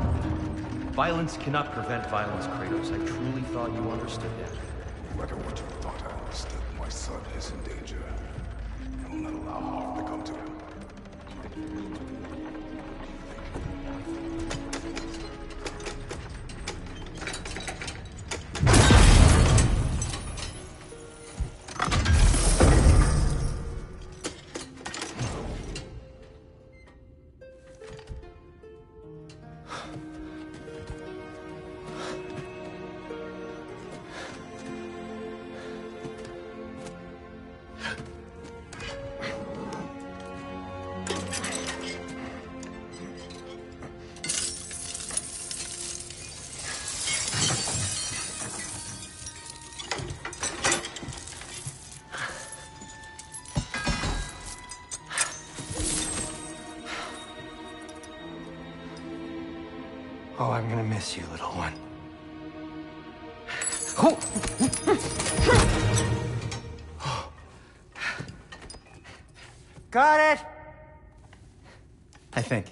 Speaker 11: Violence cannot prevent violence, Kratos. I truly thought you understood that.
Speaker 3: No matter what you thought I understood, my son is in danger. I will not allow harm to come to him.
Speaker 4: Oh, I'm gonna miss you, little one. Oh. Got it! I think.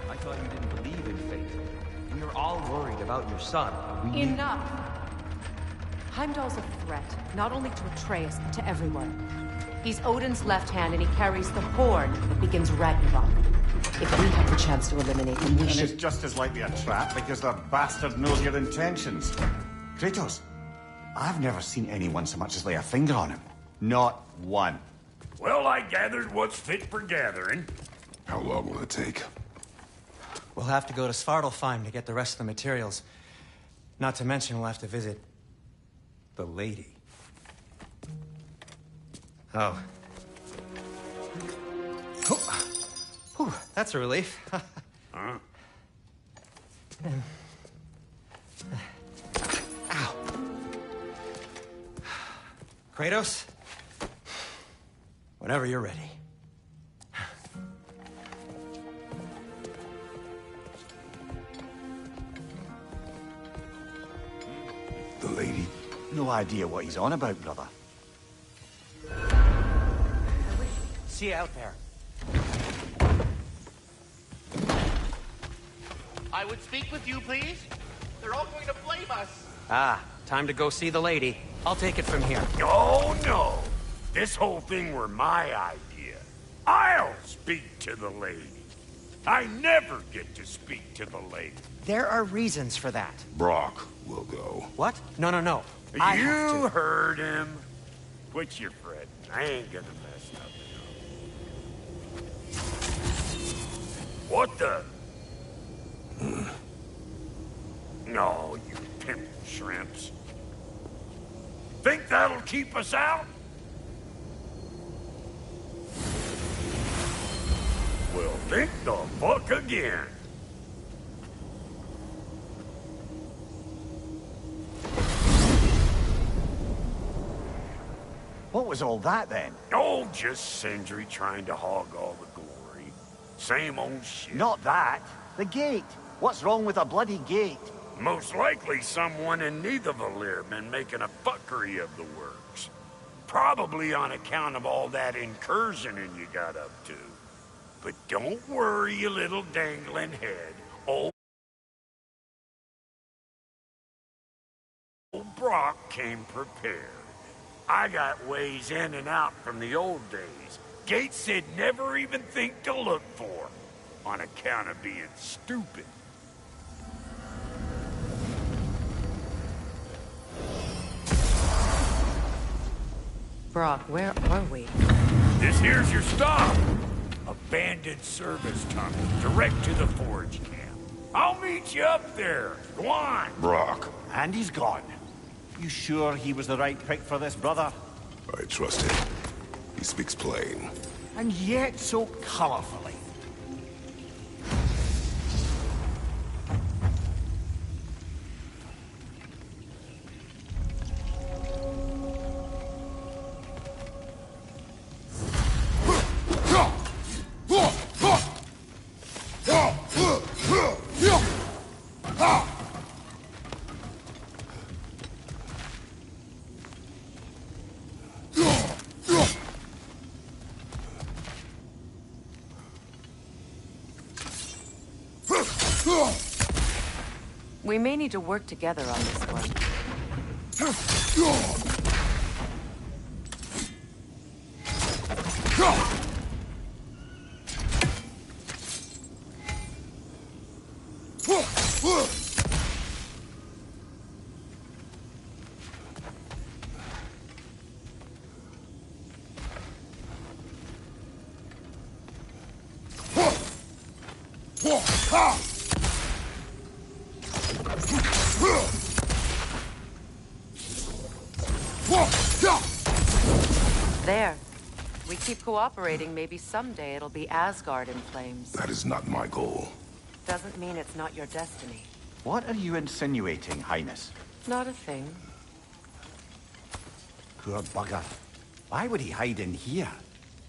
Speaker 11: I thought you didn't believe in fate. We were all worried about your son.
Speaker 2: Enough! Heimdall's a threat, not only to Atreus, but to everyone. He's Odin's left hand, and he carries the horn that begins Ragnarok. If we have the chance to eliminate him, we
Speaker 7: And
Speaker 2: should...
Speaker 7: it's just as likely a trap because the bastard knows your intentions. Kratos, I've never seen anyone so much as lay a finger on him. Not one.
Speaker 5: Well, I gathered what's fit for gathering.
Speaker 3: How long will it take?
Speaker 4: We'll have to go to Svartalfheim to get the rest of the materials. Not to mention we'll have to visit... the lady. Oh. Whew, that's a relief.
Speaker 5: Huh?
Speaker 4: Ow. Kratos? Whenever you're ready.
Speaker 3: The lady?
Speaker 7: No idea what he's on about, brother.
Speaker 4: See you out there.
Speaker 6: I would speak with you, please. They're all going to blame us.
Speaker 4: Ah, time to go see the lady. I'll take it from here.
Speaker 5: Oh, no. This whole thing were my idea. I'll speak to the lady. I never get to speak to the lady.
Speaker 4: There are reasons for that.
Speaker 3: Brock will go.
Speaker 4: What? No, no, no. I have
Speaker 5: You
Speaker 4: to.
Speaker 5: heard him. Quit your fretting. I ain't gonna mess nothing up. What the? No, you pimp shrimps. Think that'll keep us out? Well, think the fuck again.
Speaker 7: What was all that, then?
Speaker 5: Oh, just Sindri trying to hog all the glory. Same old shit.
Speaker 7: Not that. The gate. What's wrong with a bloody gate?
Speaker 5: Most likely someone in Nidavellir been making a fuckery of the works. Probably on account of all that incursioning you got up to. But don't worry, you little dangling head. Old Brock came prepared. I got ways in and out from the old days. Gates said never even think to look for, on account of being stupid.
Speaker 2: Brock, where are we?
Speaker 5: This here's your stop. Abandoned service tunnel, direct to the forge camp. I'll meet you up there. Go on.
Speaker 3: Brock.
Speaker 7: And he's gone. You sure he was the right pick for this, brother?
Speaker 3: I trust him. He speaks plain.
Speaker 7: And yet so colorfully.
Speaker 2: We may need to work together on this one. There. We keep cooperating, maybe someday it'll be Asgard in flames.
Speaker 3: That is not my goal.
Speaker 2: Doesn't mean it's not your destiny.
Speaker 7: What are you insinuating, Highness?
Speaker 2: Not a thing.
Speaker 7: Poor bugger. Why would he hide in here?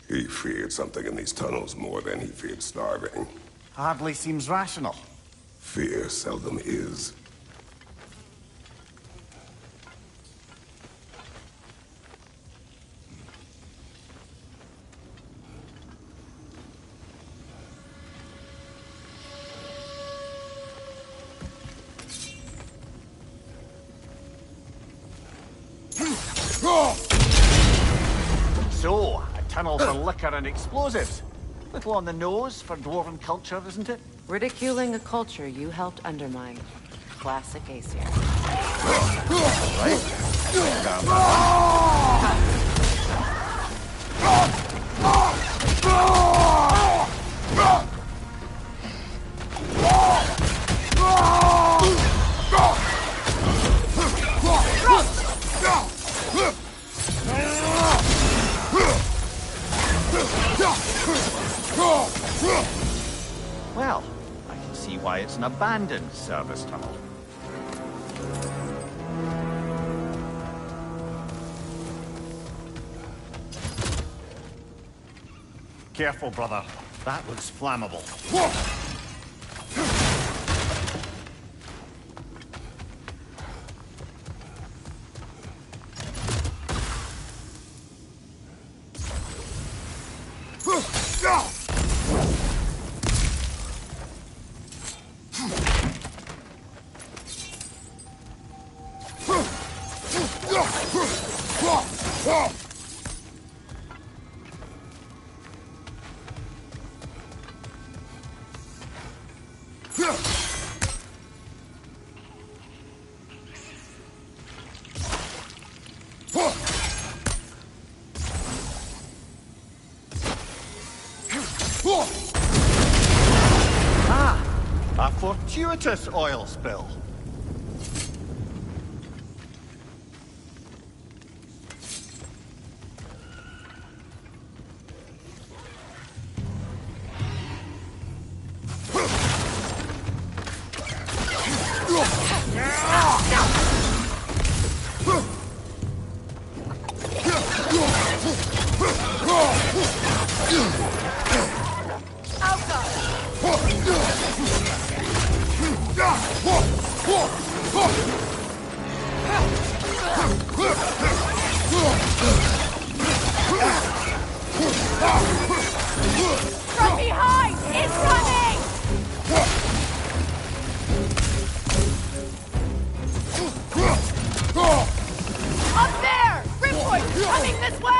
Speaker 3: He feared something in these tunnels more than he feared starving.
Speaker 7: Hardly seems rational.
Speaker 3: Fear seldom is.
Speaker 7: So, a tunnel for liquor and explosives. Little on the nose for dwarven culture, isn't it?
Speaker 2: Ridiculing a culture you helped undermine. Classic Aesir.
Speaker 7: Right. Well, I can see why it's an abandoned service tunnel. Careful, brother. That looks flammable. A fortuitous oil spill.
Speaker 8: From behind! It's coming! Up there! Ripwood coming this way!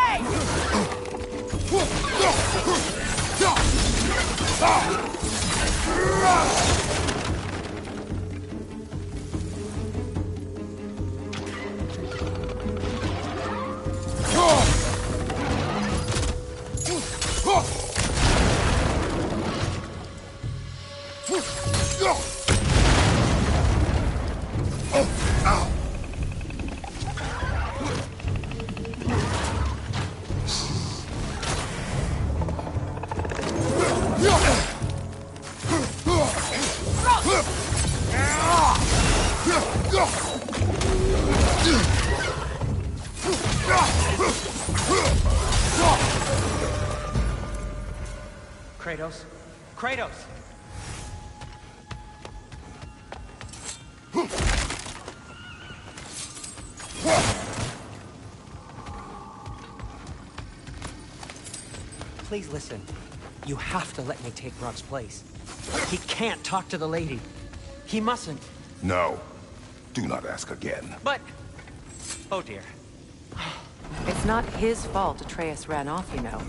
Speaker 4: Kratos? Kratos! Please listen. You have to let me take Brock's place. He can't talk to the lady. He mustn't.
Speaker 3: No. Do not ask again.
Speaker 4: But... Oh dear.
Speaker 2: It's not his fault Atreus ran off, you know.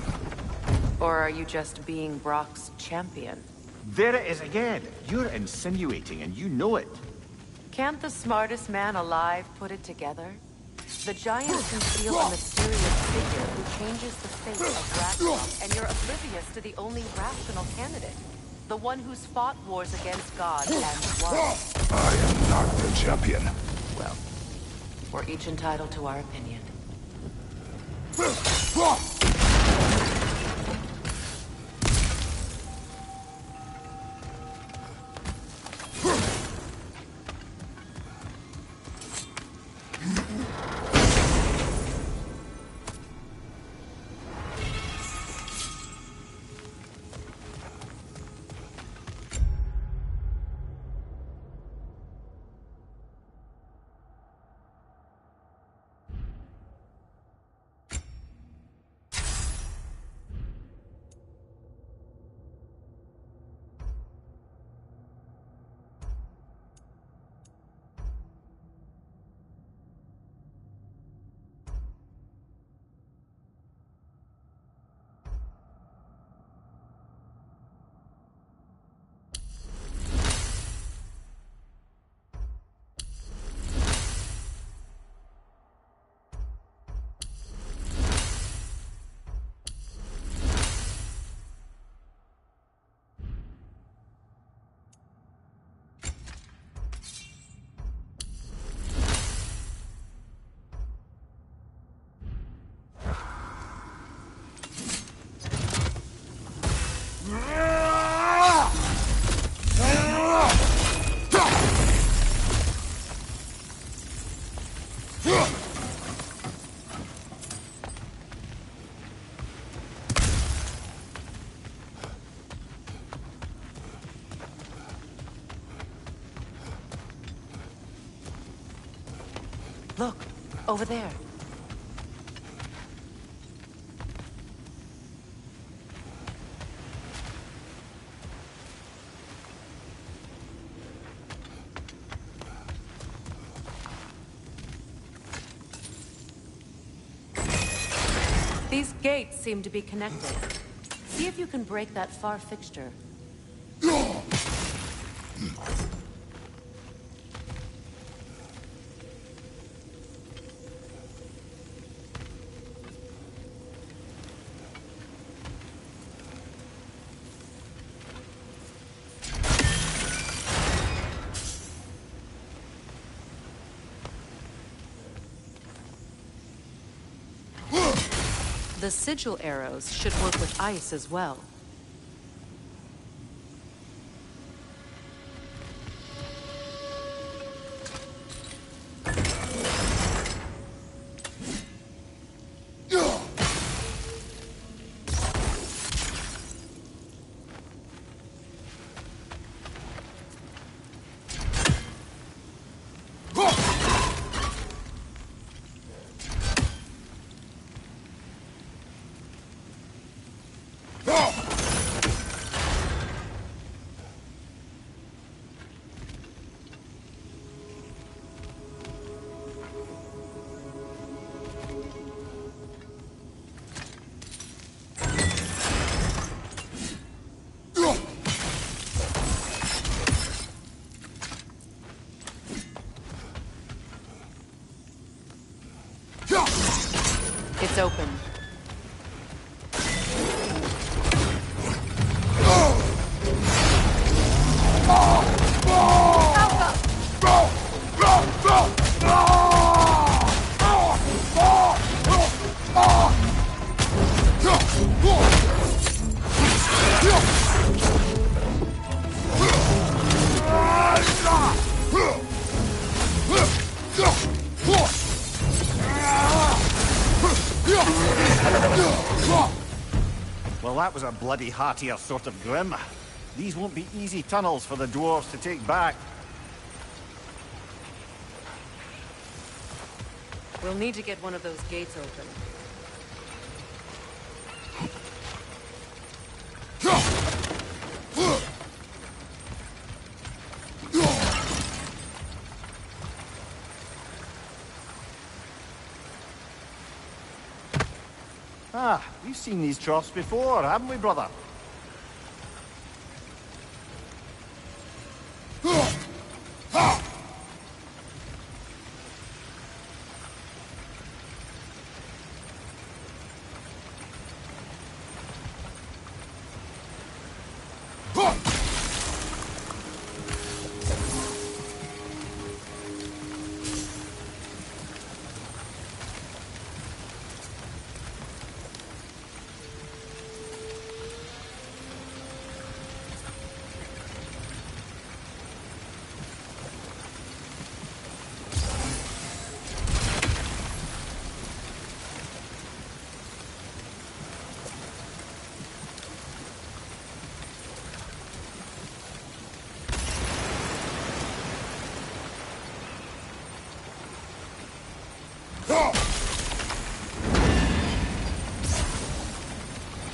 Speaker 2: Or are you just being Brock's champion?
Speaker 7: There it is again. You're insinuating and you know it.
Speaker 2: Can't the smartest man alive put it together? The Giants conceal a mysterious figure who changes the fate of Ragnarok, and you're oblivious to the only rational candidate. The one who's fought wars against gods and won.
Speaker 3: I am not the champion.
Speaker 2: Well, we're each entitled to our opinion. Look, over there. These gates seem to be connected. See if you can break that far fixture. The sigil arrows should work with ice as well. It's open.
Speaker 7: Well, that was a bloody heartier sort of grim. These won't be easy tunnels for the dwarves to take back.
Speaker 2: We'll need to get one of those gates open.
Speaker 7: Ah, we've seen these troughs before, haven't we, brother?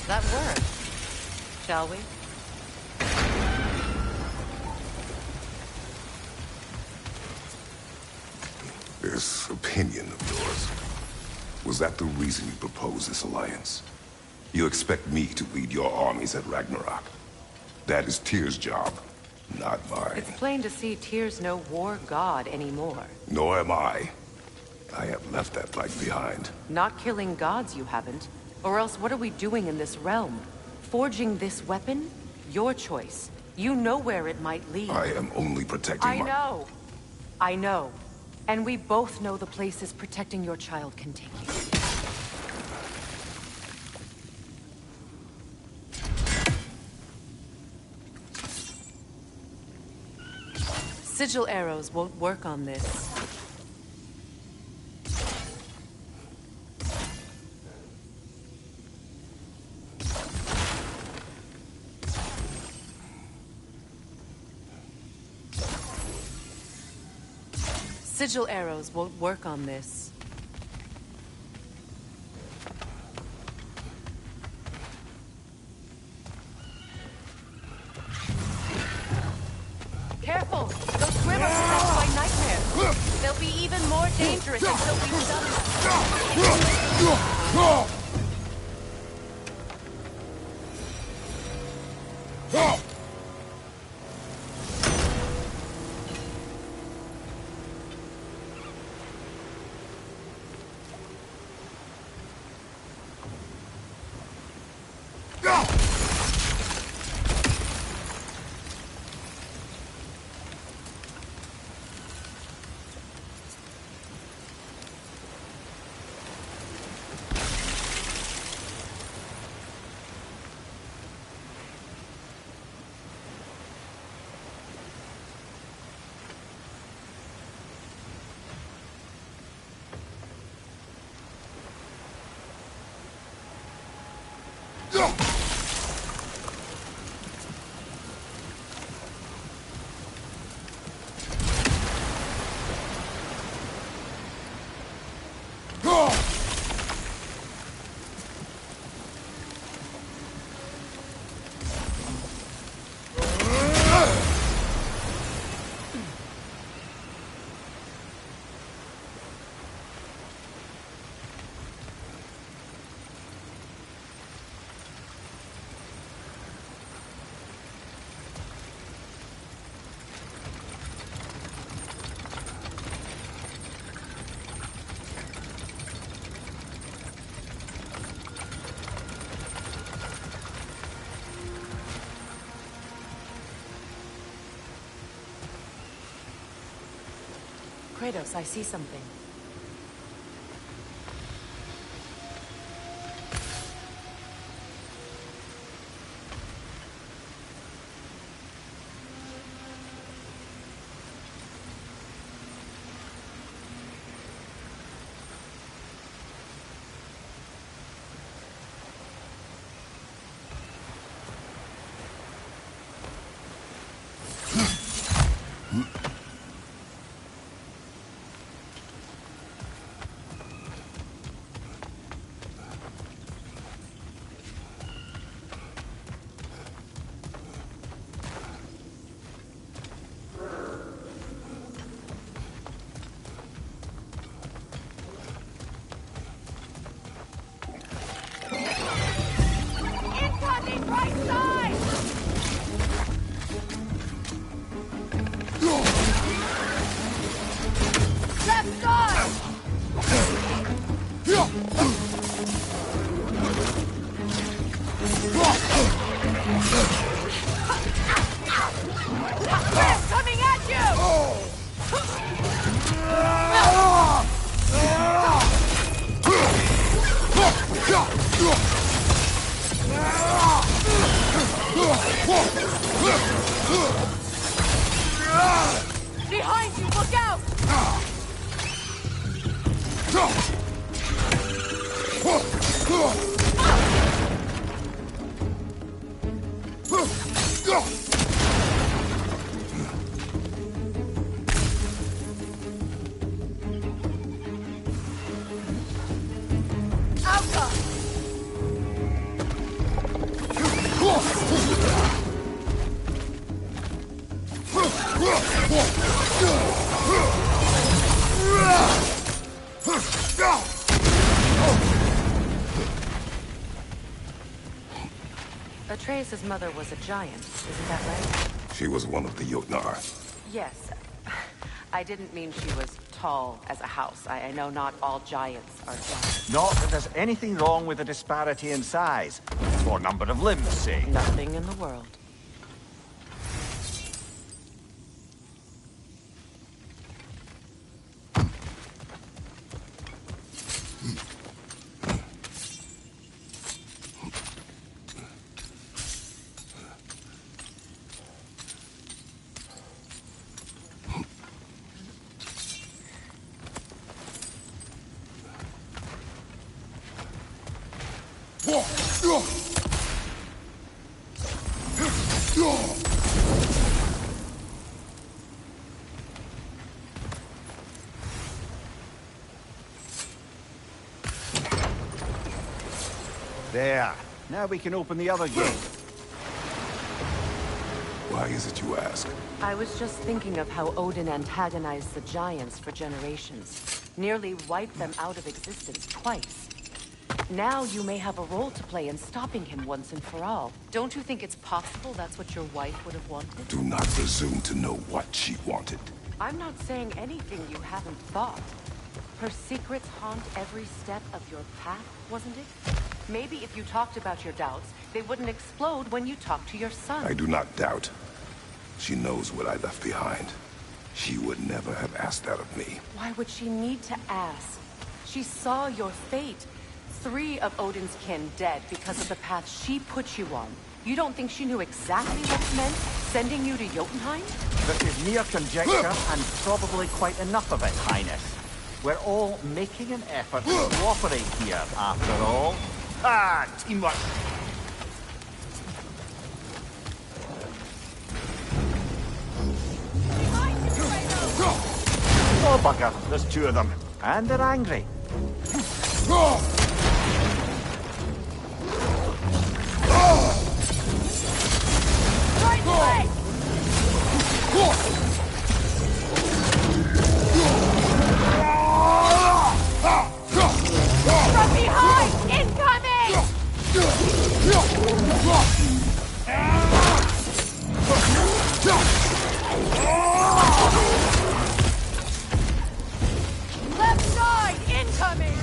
Speaker 2: That worked. Shall we?
Speaker 3: This opinion of yours, was that the reason you proposed this alliance? You expect me to lead your armies at Ragnarok? That is Tyr's job, not mine.
Speaker 2: It's plain to see Tyr's no war god anymore.
Speaker 3: Nor am I. I have left that fight behind.
Speaker 2: Not killing gods, you haven't. Or else what are we doing in this realm? Forging this weapon? Your choice. You know where it might lead.
Speaker 3: I am only protecting
Speaker 2: I know. I know. And we both know the places protecting your child can take you. Sigil arrows won't work on this. Sigil arrows won't work on this. Careful! Those Grimmers are set by nightmares. They'll be even more dangerous until we've done them. Kratos, I see something. Behind you, look out! Atreus' mother was a giant, isn't that right?
Speaker 3: She was one of the Jotnar.
Speaker 2: Yes. I didn't mean she was tall as a house. I know not all giants are giants.
Speaker 7: Not that there's anything wrong with the disparity in size. Or number of limbs, say.
Speaker 2: Nothing in the world.
Speaker 7: There. Now we can open the other gate.
Speaker 3: Why is it you ask?
Speaker 2: I was just thinking of how Odin antagonized the Giants for generations. Nearly wiped them out of existence twice. Now you may have a role to play in stopping him once and for all. Don't you think it's possible that's what your wife would have wanted?
Speaker 3: Do not presume to know what she wanted.
Speaker 2: I'm not saying anything you haven't thought. Her secrets haunt every step of your path, wasn't it? Maybe if you talked about your doubts, they wouldn't explode when you talked to your son.
Speaker 3: I do not doubt. She knows what I left behind. She would never have asked that of me.
Speaker 2: Why would she need to ask? She saw your fate. 3 of Odin's kin dead because of the path she put you on. You don't think she knew exactly what it meant, sending you to Jotunheim?
Speaker 7: This is mere conjecture, and probably quite enough of it, Highness. We're all making an effort to cooperate here, after all. Ah, teamwork! Oh, bugger. There's 2 of them. And they're angry.
Speaker 8: Right away! From behind! Incoming! Left side! Incoming!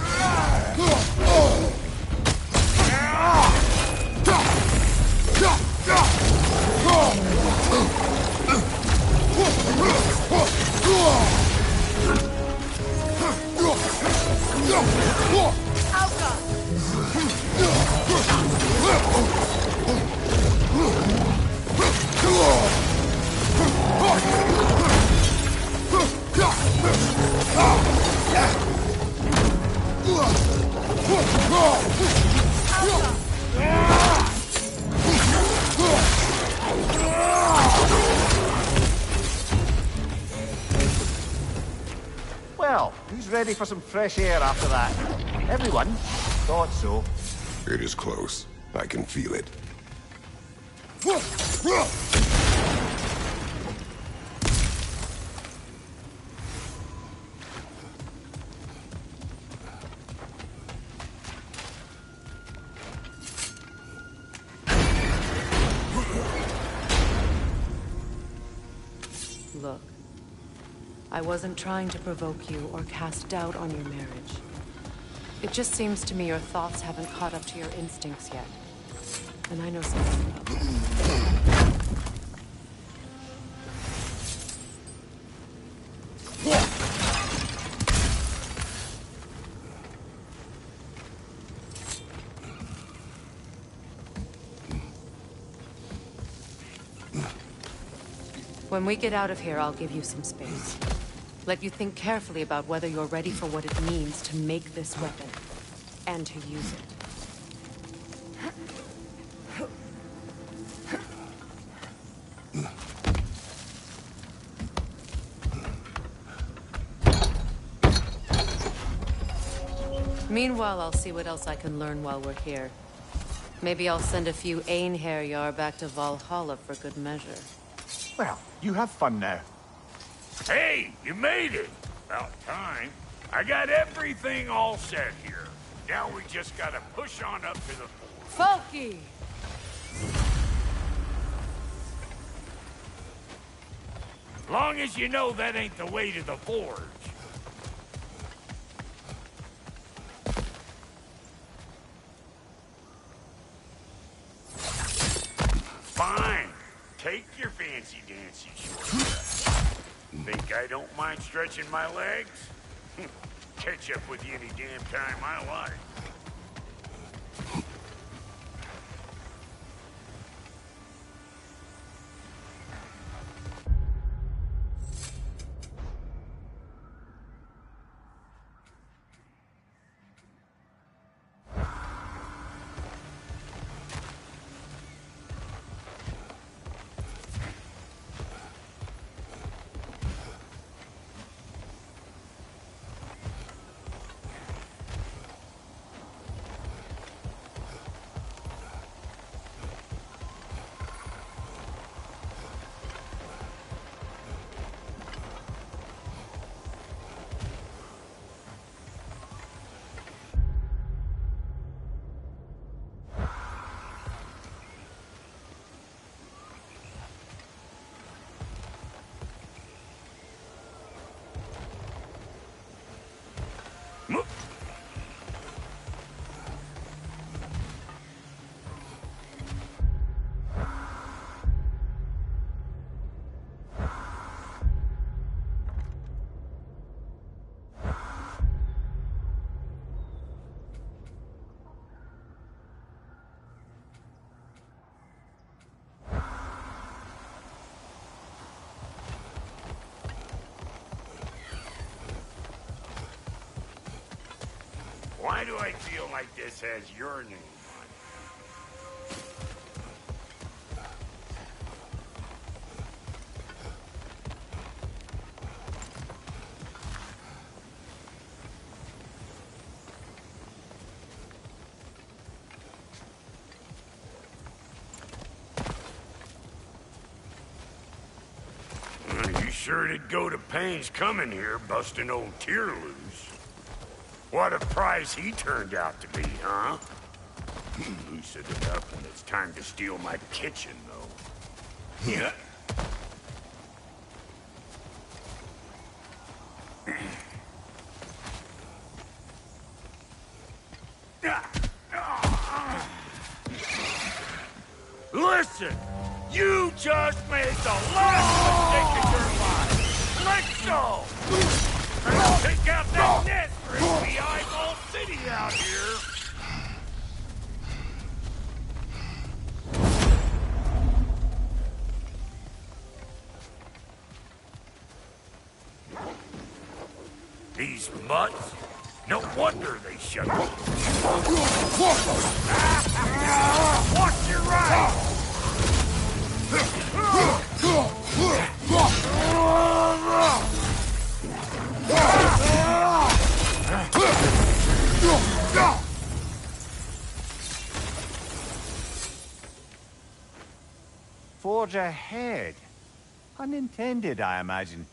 Speaker 7: Well, who's ready for some fresh air after that? Everyone? Thought so.
Speaker 3: It is close. I can feel it.
Speaker 2: Look, I wasn't trying to provoke you or cast doubt on your marriage. It just seems to me your thoughts haven't caught up to your instincts yet. And I know something about them. When we get out of here, I'll give you some space. Let you think carefully about whether you're ready for what it means to make this weapon, and to use it. Meanwhile, I'll see what else I can learn while we're here. Maybe I'll send a few Einherjar back to Valhalla for good measure.
Speaker 7: Well, you have fun now.
Speaker 5: Hey, you made it! About time. I got everything all set here. Now we just gotta push on up to the fort.
Speaker 2: Folky!
Speaker 5: Long as you know that ain't the way to the forge. Fine. Take your fancy-dancy shortcut. Think I don't mind stretching my legs? Catch up with you any damn time I like. Why do I feel like this has your name on it? You sure did go to pains coming here, busting old Tyr loose. What a prize he turned out to be, huh? Loosen it up when it's time to steal my kitchen, though. Yeah. Listen! You just made the last mistake of your life! Let's go! Let's take out that nest for the eyeball city out here! These mutts? No wonder they shut me. Watch your right!
Speaker 7: Forge ahead. Unintended, I imagine.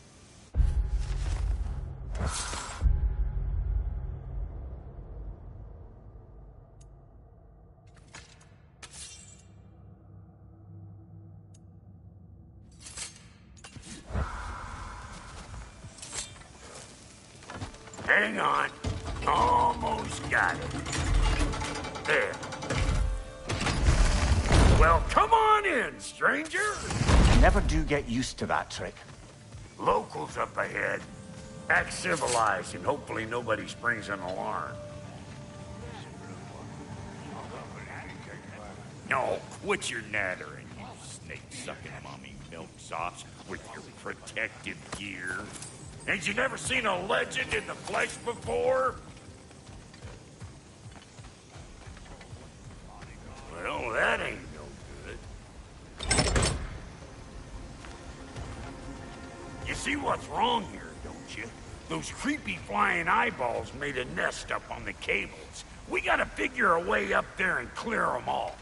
Speaker 5: Hang on. Almost got it. There. Well, come on in, stranger.
Speaker 7: Never do get used to that trick.
Speaker 5: Locals up ahead. Act civilized and hopefully nobody springs an alarm. No, quit your nattering, you snake-sucking mommy milksops with your protective gear. Ain't you never seen a legend in the flesh before? Well, that ain't no good. You see what's wrong here, don't you? Those creepy flying eyeballs made a nest up on the cables. We gotta figure a way up there and clear them all.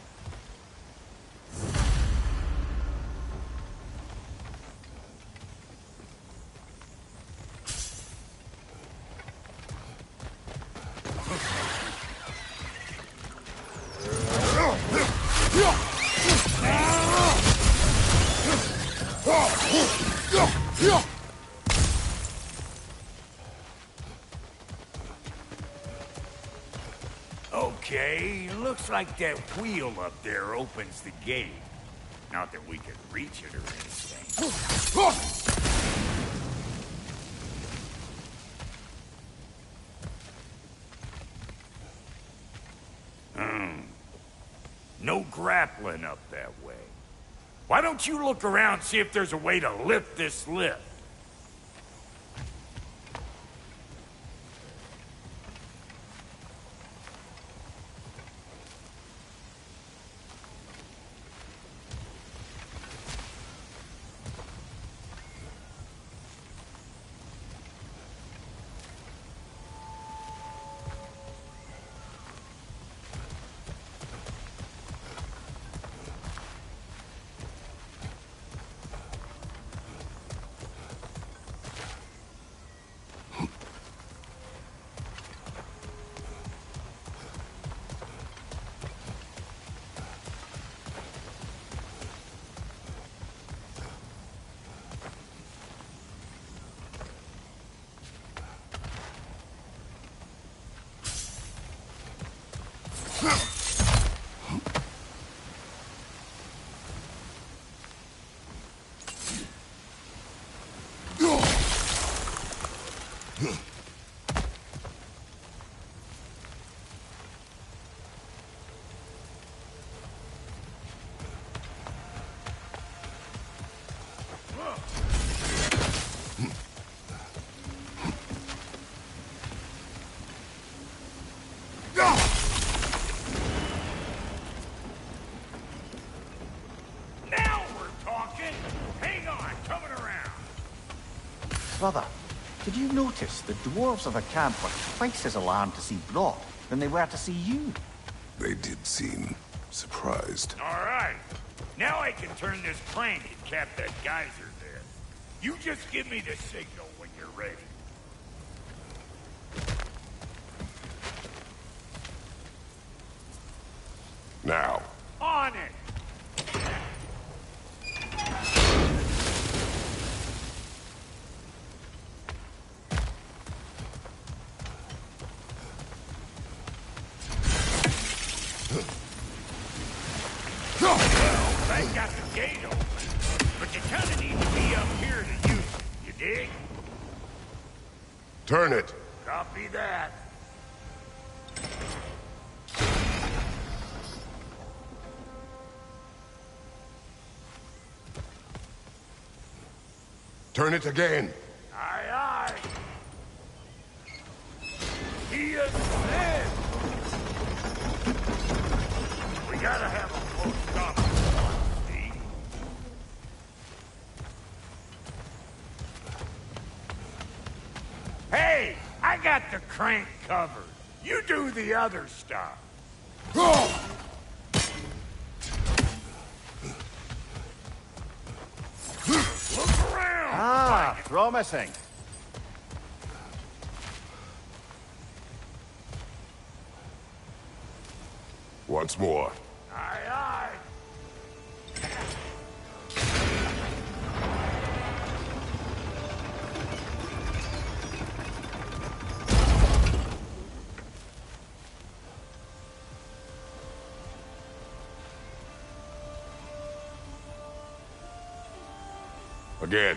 Speaker 5: Okay, looks like that wheel up there opens the gate. Not that we could reach it or anything. No grappling up that way. Why don't you look around, see if there's a way to lift this lift?
Speaker 7: Brother, did you notice the dwarves of the camp were twice as alarmed to see Brok than they were to see you?
Speaker 3: They did seem surprised.
Speaker 5: All right. Now I can turn this crank and cap that geyser there. You just give me the signal when you're ready.
Speaker 3: Now.
Speaker 5: On it! I got the gate open, but you kind of need to be up here to use it, you dig?
Speaker 3: Turn it.
Speaker 5: Copy that.
Speaker 3: Turn it again.
Speaker 5: Aye, aye. He is dead. We gotta have a close stop. See? Hey, I got the crank covered. You do the other stuff. Look around.
Speaker 7: Ah, promising.
Speaker 3: Once more.
Speaker 5: Aye, aye.
Speaker 3: Again.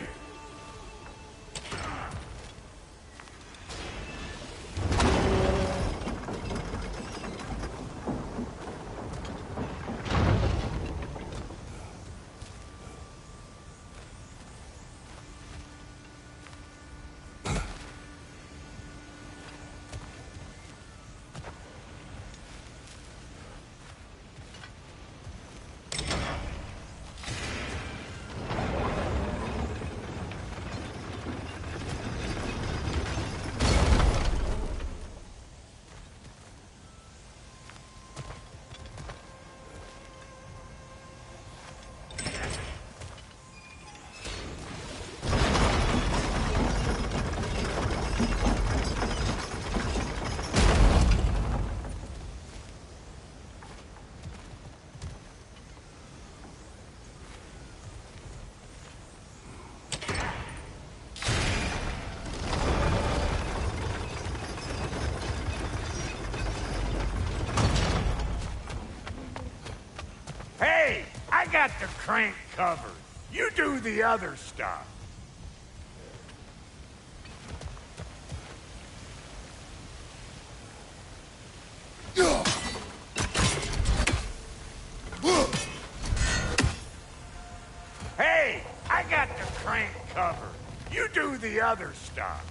Speaker 5: Hey, I got the crank covered. You do the other stuff. Hey, I got the crank covered. You do the other stuff.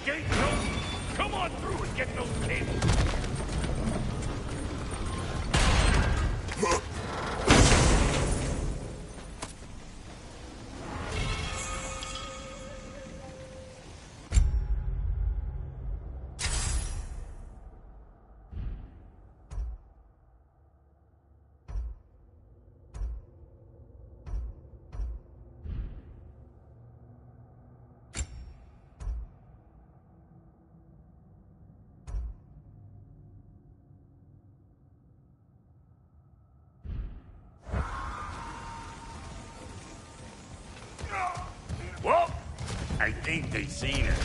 Speaker 5: gate closed. Come on through and get those cables. Well, I think they seen it.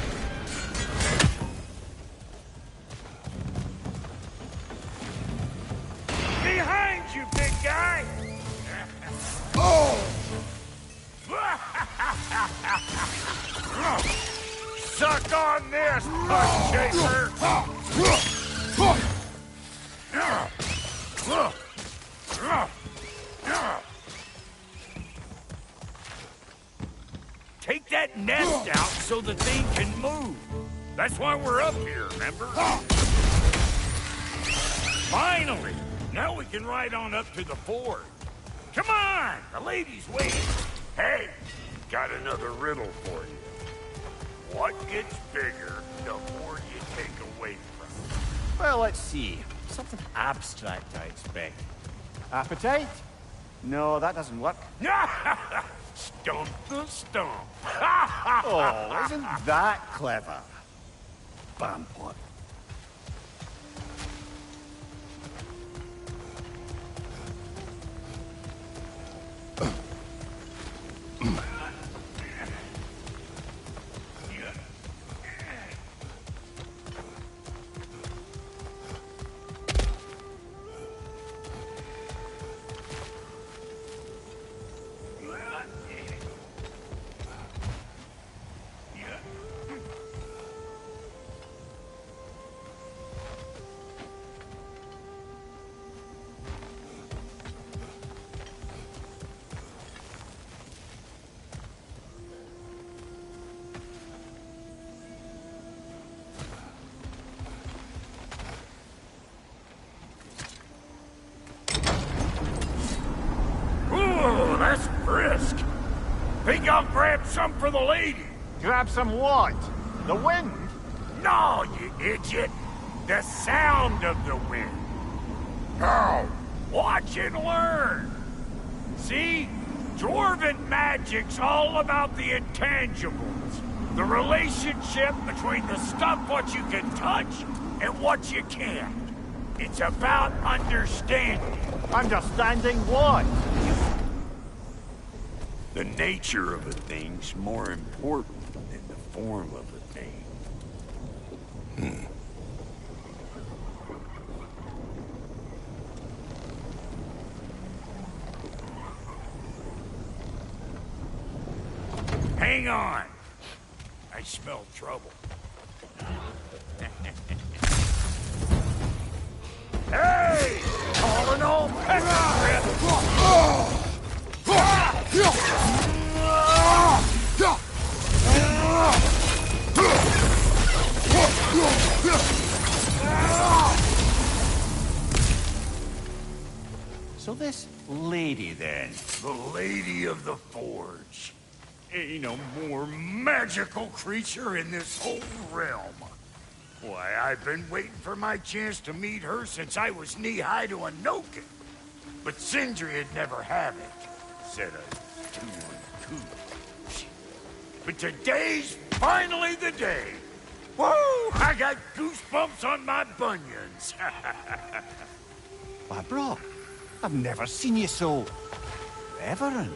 Speaker 5: Behind you, big guy! Oh! Suck on this, butt chaser! Take that nest out so the thing can move. That's why we're up here, remember? Finally! Now we can ride on up to the fort. Come on! The lady's waiting. Hey, got another riddle for you. What gets bigger the more you take away from it?
Speaker 7: Well, let's see. Something abstract, I expect. Appetite? No, that doesn't work.
Speaker 5: Stomp the stomp.
Speaker 7: Oh, isn't that clever? Bampot.
Speaker 5: That's brisk. Think I'll grab some for the lady.
Speaker 7: Grab some what? The wind?
Speaker 5: No, you idiot. The sound of the wind. Now, watch and learn. See? Dwarven magic's all about the intangibles. The relationship between the stuff what you can touch and what you can't. It's about understanding.
Speaker 7: Understanding what?
Speaker 5: The nature of a thing's more important than the form of a thing. Hang on. I smell trouble. Hey! Calling all peasant!
Speaker 7: So this lady, then?
Speaker 5: The Lady of the Forge. Ain't a more magical creature in this whole realm. Why, I've been waiting for my chance to meet her since I was knee-high to a Noken. But Sindri would never have it. Said a 2 and 2. But today's finally the day. Woo! I got goosebumps on my bunions.
Speaker 7: Why, bro, I've never seen you so reverent.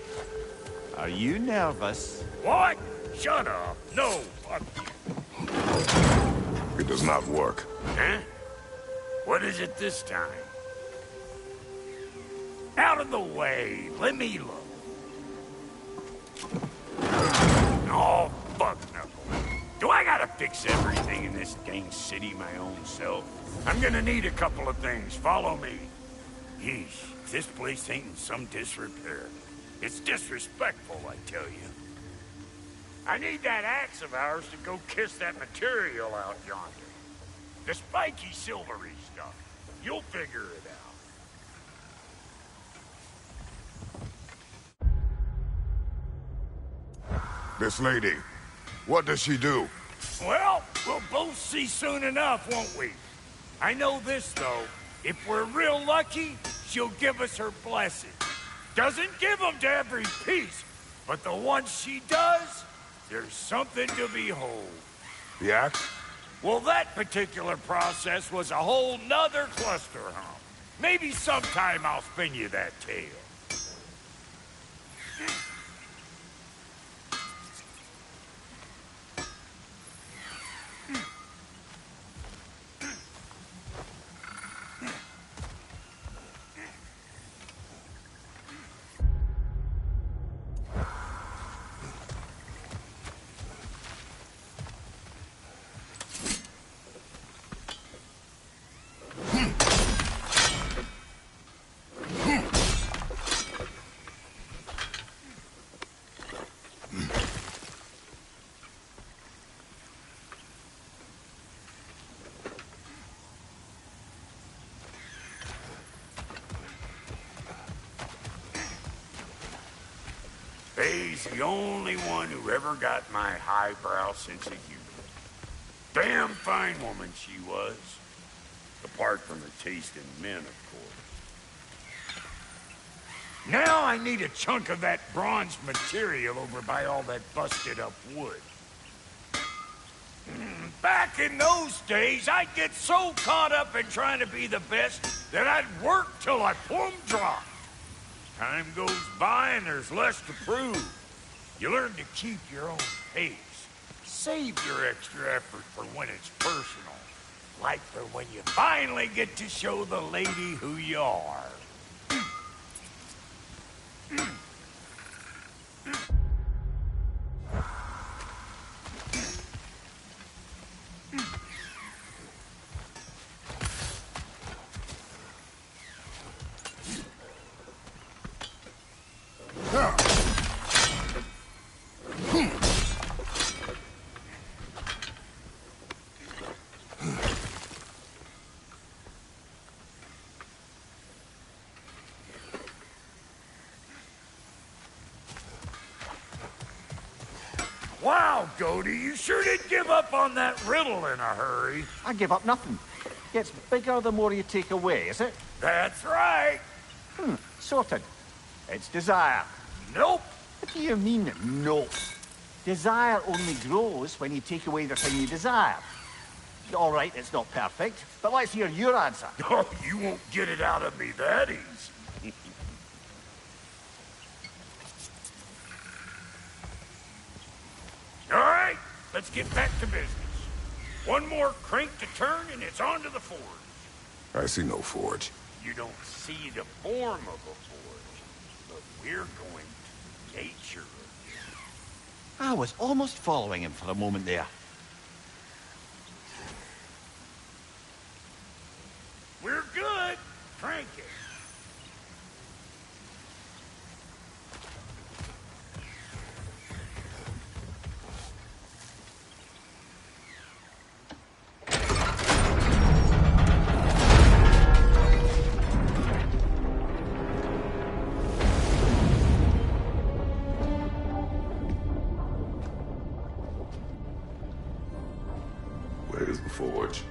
Speaker 7: Are you nervous?
Speaker 5: What? Shut up. No, fuck you.
Speaker 3: It does not work.
Speaker 5: Huh? What is it this time? Out of the way. Let me look. Oh, fuck no. Do I gotta fix everything in this dang city my own self? I'm gonna need a couple of things. Follow me. Yeesh, this place ain't in some disrepair. It's disrespectful, I tell you. I need that axe of ours to go kiss that material out yonder. The spiky silvery stuff. You'll figure it out.
Speaker 3: This lady, what does she do?
Speaker 5: Well, we'll both see soon enough, won't we? I know this, though. If we're real lucky, she'll give us her blessing. Doesn't give them to every piece, but the ones she does, there's something to behold.
Speaker 3: The axe?
Speaker 5: Well, that particular process was a whole nother cluster hump. Maybe sometime I'll spin you that tale. Faye's the only one who ever got my highbrow sense of humor. Damn fine woman she was. Apart from her taste in men, of course. Now I need a chunk of that bronze material over by all that busted up wood. Back in those days, I'd get so caught up in trying to be the best that I'd work till I plumb dropped. Time goes by and there's less to prove. You learn to keep your own pace. Save your extra effort for when it's personal. Like for when you finally get to show the lady who you are. Wow, Goldie, you sure did give up on that riddle in a hurry.
Speaker 7: I give up nothing. Gets bigger the more you take away, is it?
Speaker 5: That's right.
Speaker 7: Sorted. It's desire.
Speaker 5: Nope.
Speaker 7: What do you mean, nope? Desire only grows when you take away the thing you desire. All right, it's not perfect, but let's hear your answer.
Speaker 5: Oh, you won't get it out of me that easy. All right, let's get back to business. One more crank to turn and it's on to the forge.
Speaker 3: I see no forge.
Speaker 5: You don't see the form of a forge, but we're going to nature it.
Speaker 7: I was almost following him for a moment there.
Speaker 5: We're good. Crank it.
Speaker 3: Where's the forge?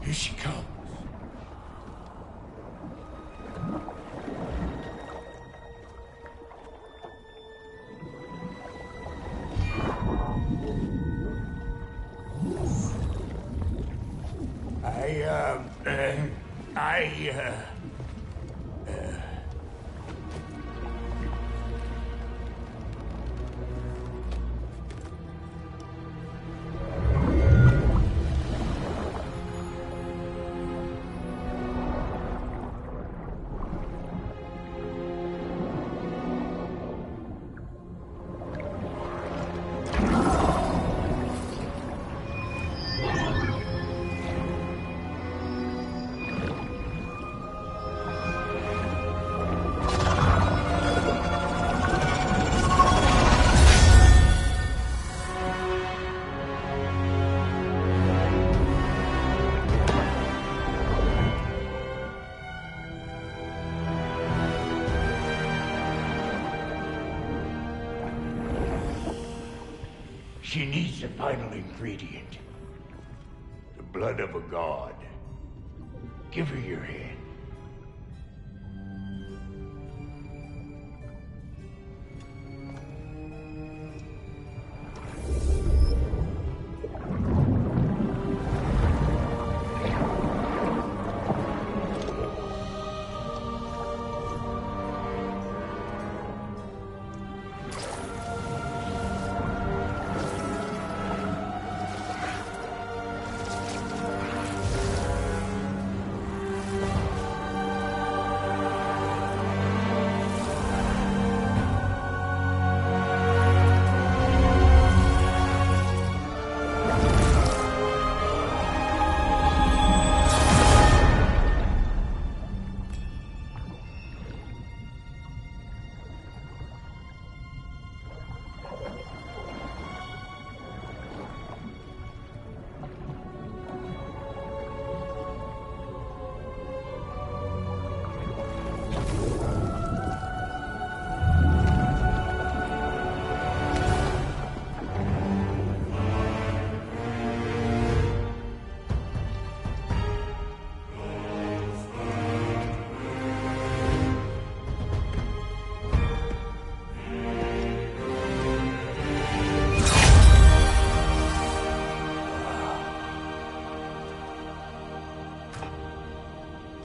Speaker 5: Here she comes. She needs the final ingredient. The blood of a god. Give her your hand.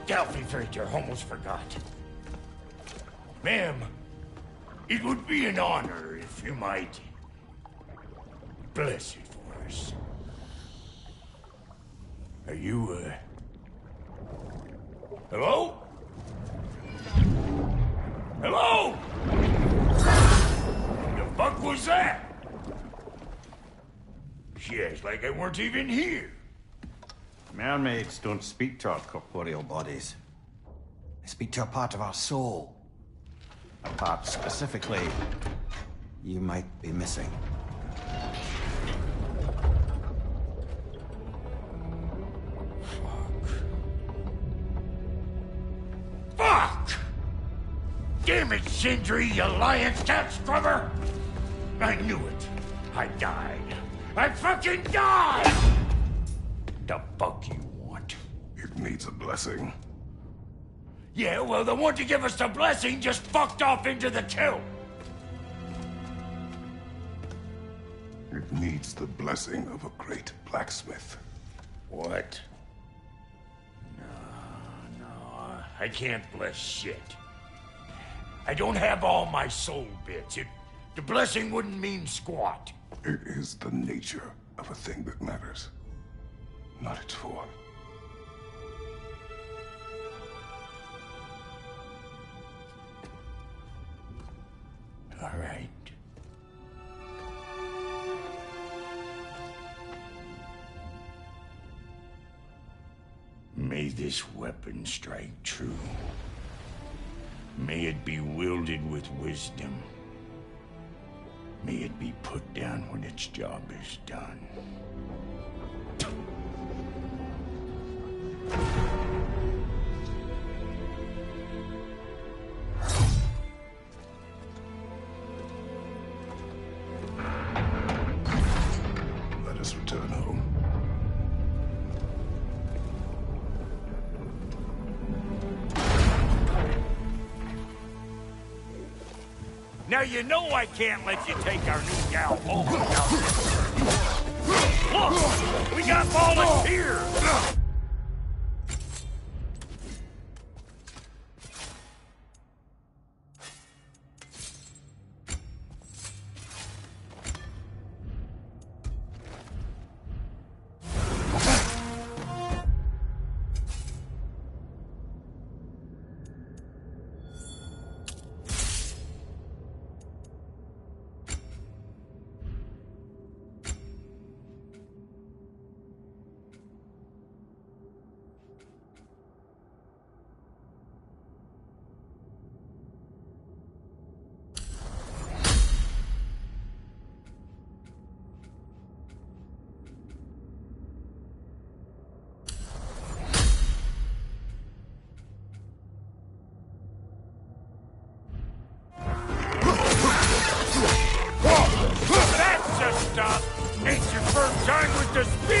Speaker 5: Delphi Frater, almost forgot. Ma'am, it would be an honor if you might bless it for us. Are you, hello? Hello? The fuck was that? She acts like I weren't even here.
Speaker 7: Mermaids don't speak to our corporeal bodies. They speak to a part of our soul. A part specifically you might be missing.
Speaker 5: Fuck! Damn it, Sindri, you lion cat scrubber! I knew it. I died. I fucking died! The fuck you want?
Speaker 3: It needs a blessing.
Speaker 5: Yeah, well, the one to give us the blessing just fucked off into the tomb.
Speaker 3: It needs the blessing of a great blacksmith.
Speaker 5: What? No, I can't bless shit. I don't have all my soul bits. The blessing wouldn't mean squat.
Speaker 3: It is the nature of a thing that matters, not its form.
Speaker 5: All right. May this weapon strike true. May it be wielded with wisdom. May it be put down when its job is done.
Speaker 3: Let us return home.
Speaker 5: Now you know I can't let you take our new gal home without this. Look! We got volunteers!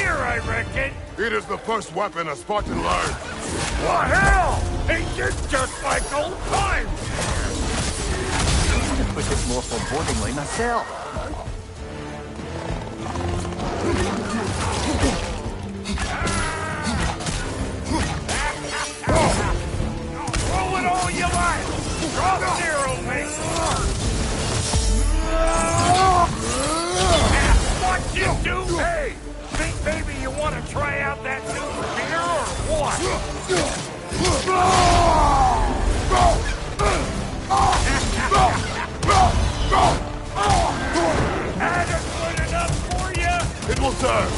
Speaker 5: spear, I reckon.
Speaker 3: It is the first weapon a Spartan learned.
Speaker 5: What hell? It's just like old times.
Speaker 7: To put it more forebodingly myself.
Speaker 5: Roll it all you like. Drop zero, mate. What you do? Hey, think maybe you want to try out that new spear or what? Had it good enough for you?
Speaker 3: It will serve.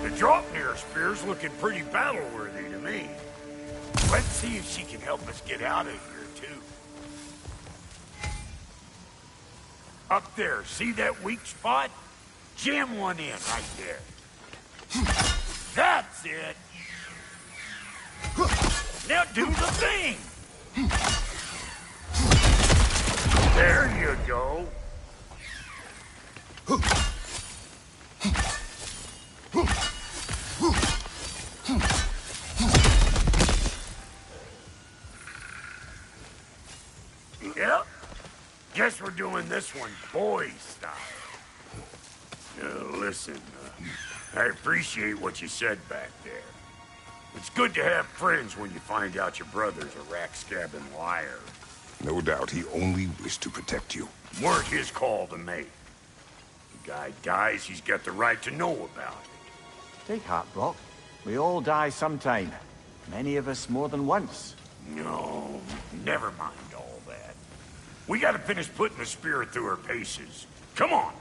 Speaker 5: The Draupnir spear's looking pretty battle-worthy to me. Let's see if she can help us get out of here, too. Up there, see that weak spot? Jam one in right there. That's it! Now do the thing! There you go. Yep. Guess we're doing this one boy style. Listen, I appreciate what you said back there. It's good to have friends when you find out your brother's a rack-scabbing liar.
Speaker 3: No doubt he only wished to protect you.
Speaker 5: Weren't his call to make. The guy dies, he's got the right to know about it.
Speaker 7: Take heart, Brock. We all die sometime. Many of us more than once.
Speaker 5: No, never mind all that. We gotta finish putting the spirit through her paces. Come on!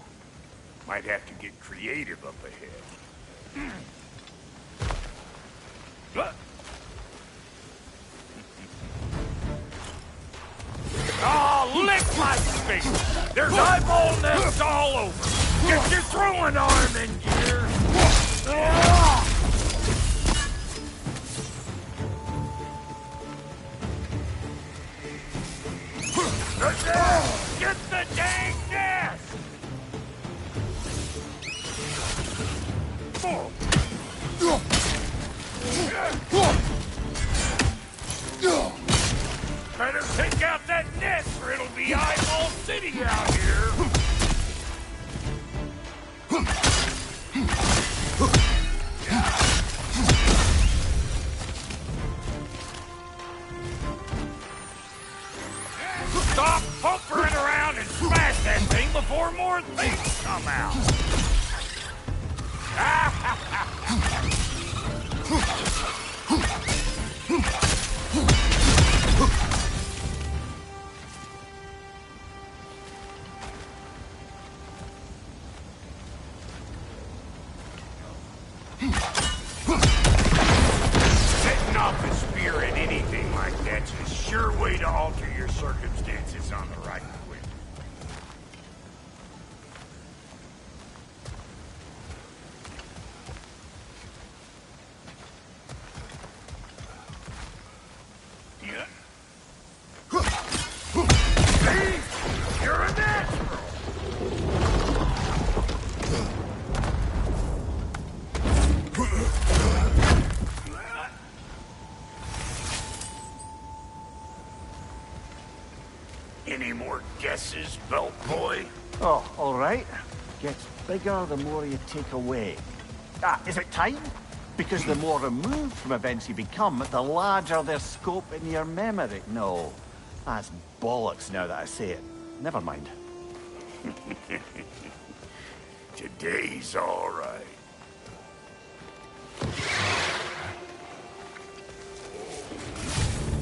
Speaker 5: Might have to get creative up ahead. Oh, lick my face! There's eyeball nests all over! Get your throwing arm in gear! Get the dang nest! Better take out that nest or it'll be Eyeball City out here! Stop pumpering around and smash that thing before more things come out! Setting off a spear at anything like that's a sure way to alter your circumstances on the right quick. See? You're a natural! Any more guesses, Belt Boy?
Speaker 7: Oh, all right. Gets bigger the more you take away. Ah, is it time? Because the more removed from events you become, the larger their scope in your memory. No, that's bollocks now that I say it. Never mind.
Speaker 5: Today's all right.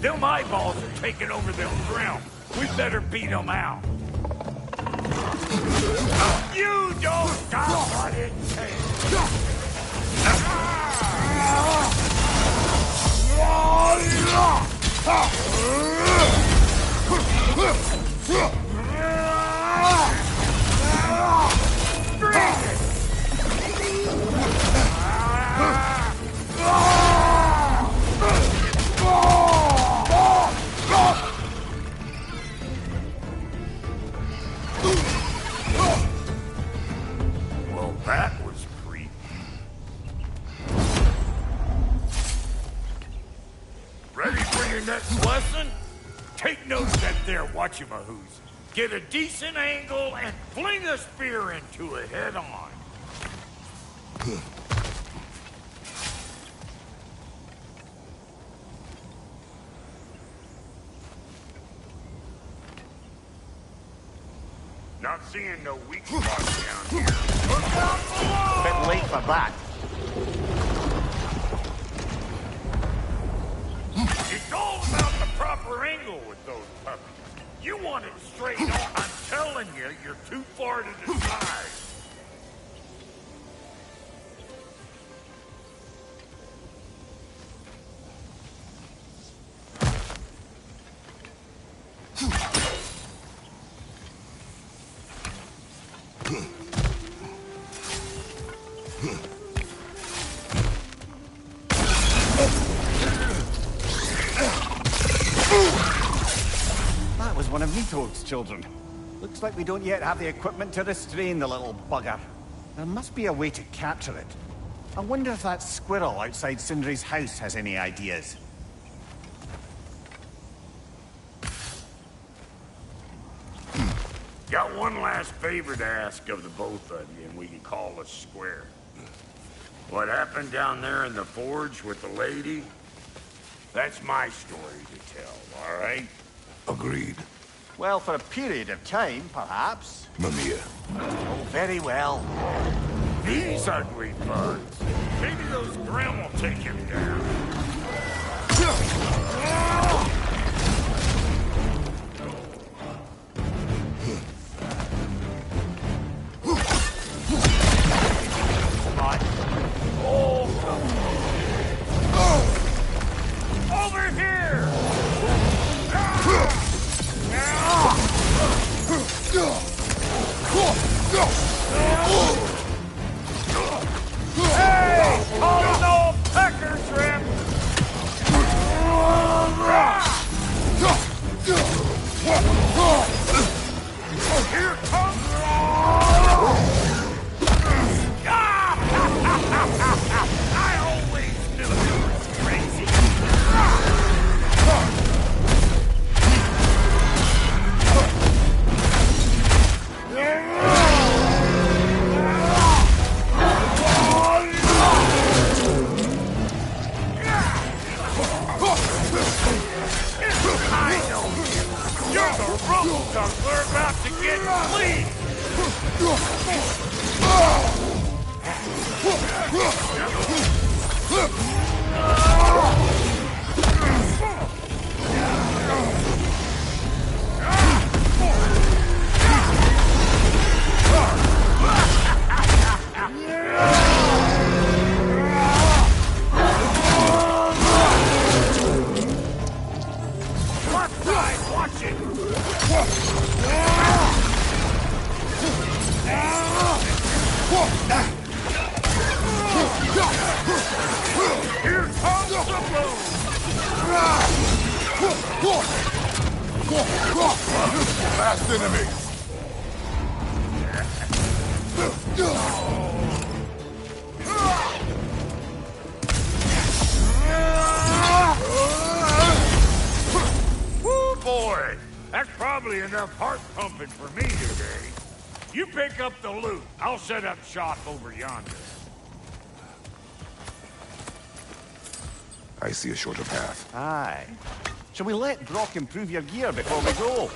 Speaker 5: Them eyeballs are taking over them realm. We better beat them out. You don't got what it takes. your next lesson? Take note of that there whatchamahoos. Get a decent angle and fling a spear into it head on. Not seeing no weak spots down here. Look out below!
Speaker 7: Bit late for that.
Speaker 5: It's all about the proper angle with those puppies. You want it straight on. I'm telling you, you're too far to the side.
Speaker 7: That was one of Nito's children. Looks like we don't yet have the equipment to restrain the little bugger. There must be a way to capture it. I wonder if that squirrel outside Sindri's house has any ideas.
Speaker 5: Got one last favor to ask of the both of you, and we can call us square. What happened down there in the forge with the lady? That's my story to tell, all right?
Speaker 3: Agreed.
Speaker 7: Well, for a period of time, perhaps.
Speaker 3: Mamiya.
Speaker 7: Oh, very well.
Speaker 5: These ugly bugs. Maybe those Grim will take him down. Over here! Hey! Call no pecker trip! Here comes... I always knew you was crazy! I know you! You're the rumble we're about to get clean! Left side, watch it! Here comes the boom!
Speaker 3: Last enemy.
Speaker 5: Woo, boy! That's probably enough heart pumping for me today. You pick up the loot. I'll set up shop over yonder.
Speaker 3: I see a shorter path.
Speaker 7: Aye. Shall we let Brock improve your gear before we go?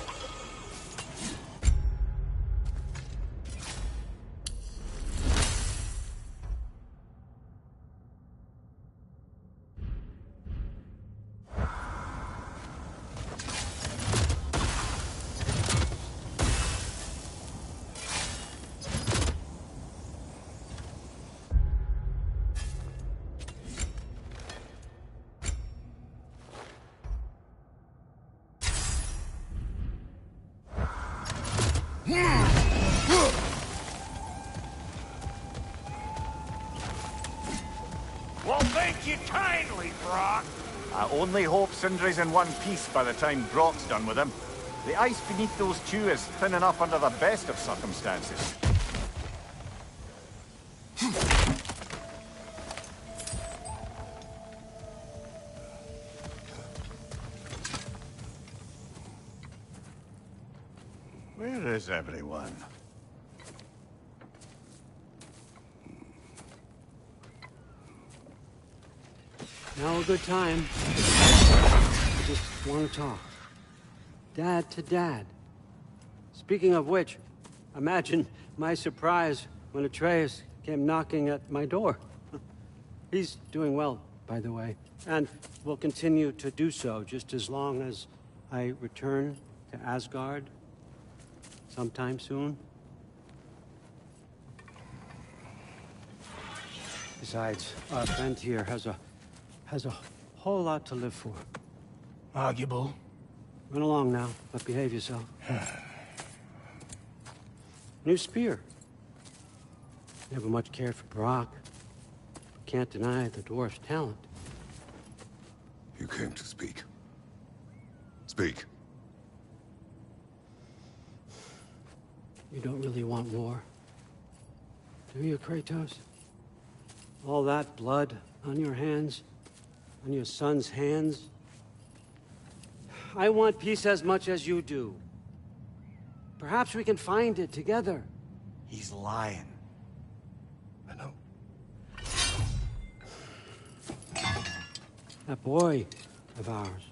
Speaker 5: Well, thank you kindly, Brock.
Speaker 7: I only hope Sindri's in one piece by the time Brock's done with him. The ice beneath those two is thin enough under the best of circumstances. Where is everyone?
Speaker 12: Now a good time. I just want to talk. Dad to Dad. Speaking of which, imagine my surprise when Atreus came knocking at my door. He's doing well, by the way, and will continue to do so just as long as I return to Asgard sometime soon. Besides, our friend here has a whole lot to live for.
Speaker 7: Arguable.
Speaker 12: Run along now, but behave yourself. New spear. Never much cared for Brock. Can't deny the dwarf's talent.
Speaker 3: You came to speak. Speak.
Speaker 12: You don't really want war, do you, Kratos? All that blood on your hands, on your son's hands? I want peace as much as you do. Perhaps we can find it together.
Speaker 7: He's lying.
Speaker 3: I know.
Speaker 12: That boy of ours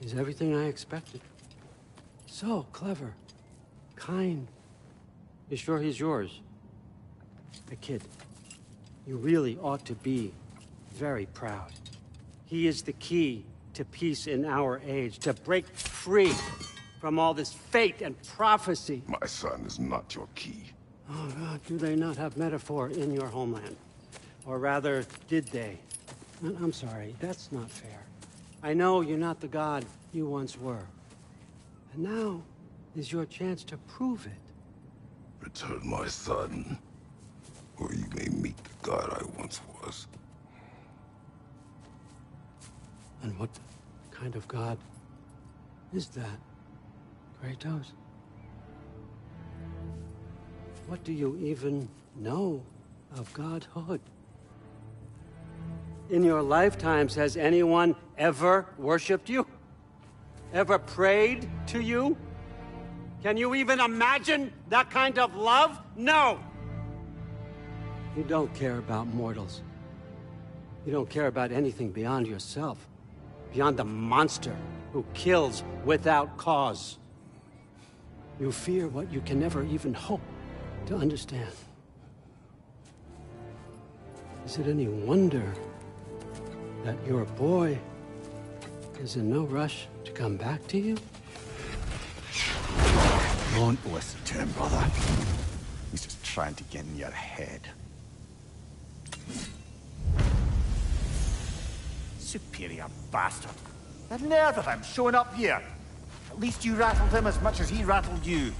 Speaker 12: is everything I expected. So clever, kind. You sure he's yours? A kid. You really ought to be very proud. He is the key to peace in our age, to break free from all this fate and prophecy.
Speaker 3: My son is not your key.
Speaker 12: Oh, God, do they not have metaphor in your homeland? Or rather, did they? I'm sorry, that's not fair. I know you're not the god you once were. And now is your chance to prove it.
Speaker 3: Return my son, or you may meet the god I once was.
Speaker 12: And what kind of god is that, Kratos? What do you even know of godhood? In your lifetimes, has anyone ever worshipped you? Ever prayed to you? Can you even imagine that kind of love? No! You don't care about mortals. You don't care about anything beyond yourself. Beyond the monster who kills without cause. You fear what you can never even hope to understand. Is it any wonder that your boy is in no rush to come back to you?
Speaker 7: Don't listen to him, brother. He's just trying to get in your head. Superior bastard. The nerve of him showing up here. At least you rattled him as much as he rattled you.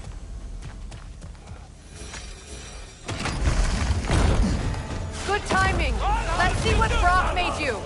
Speaker 2: Good timing. Let's see what Brock made you.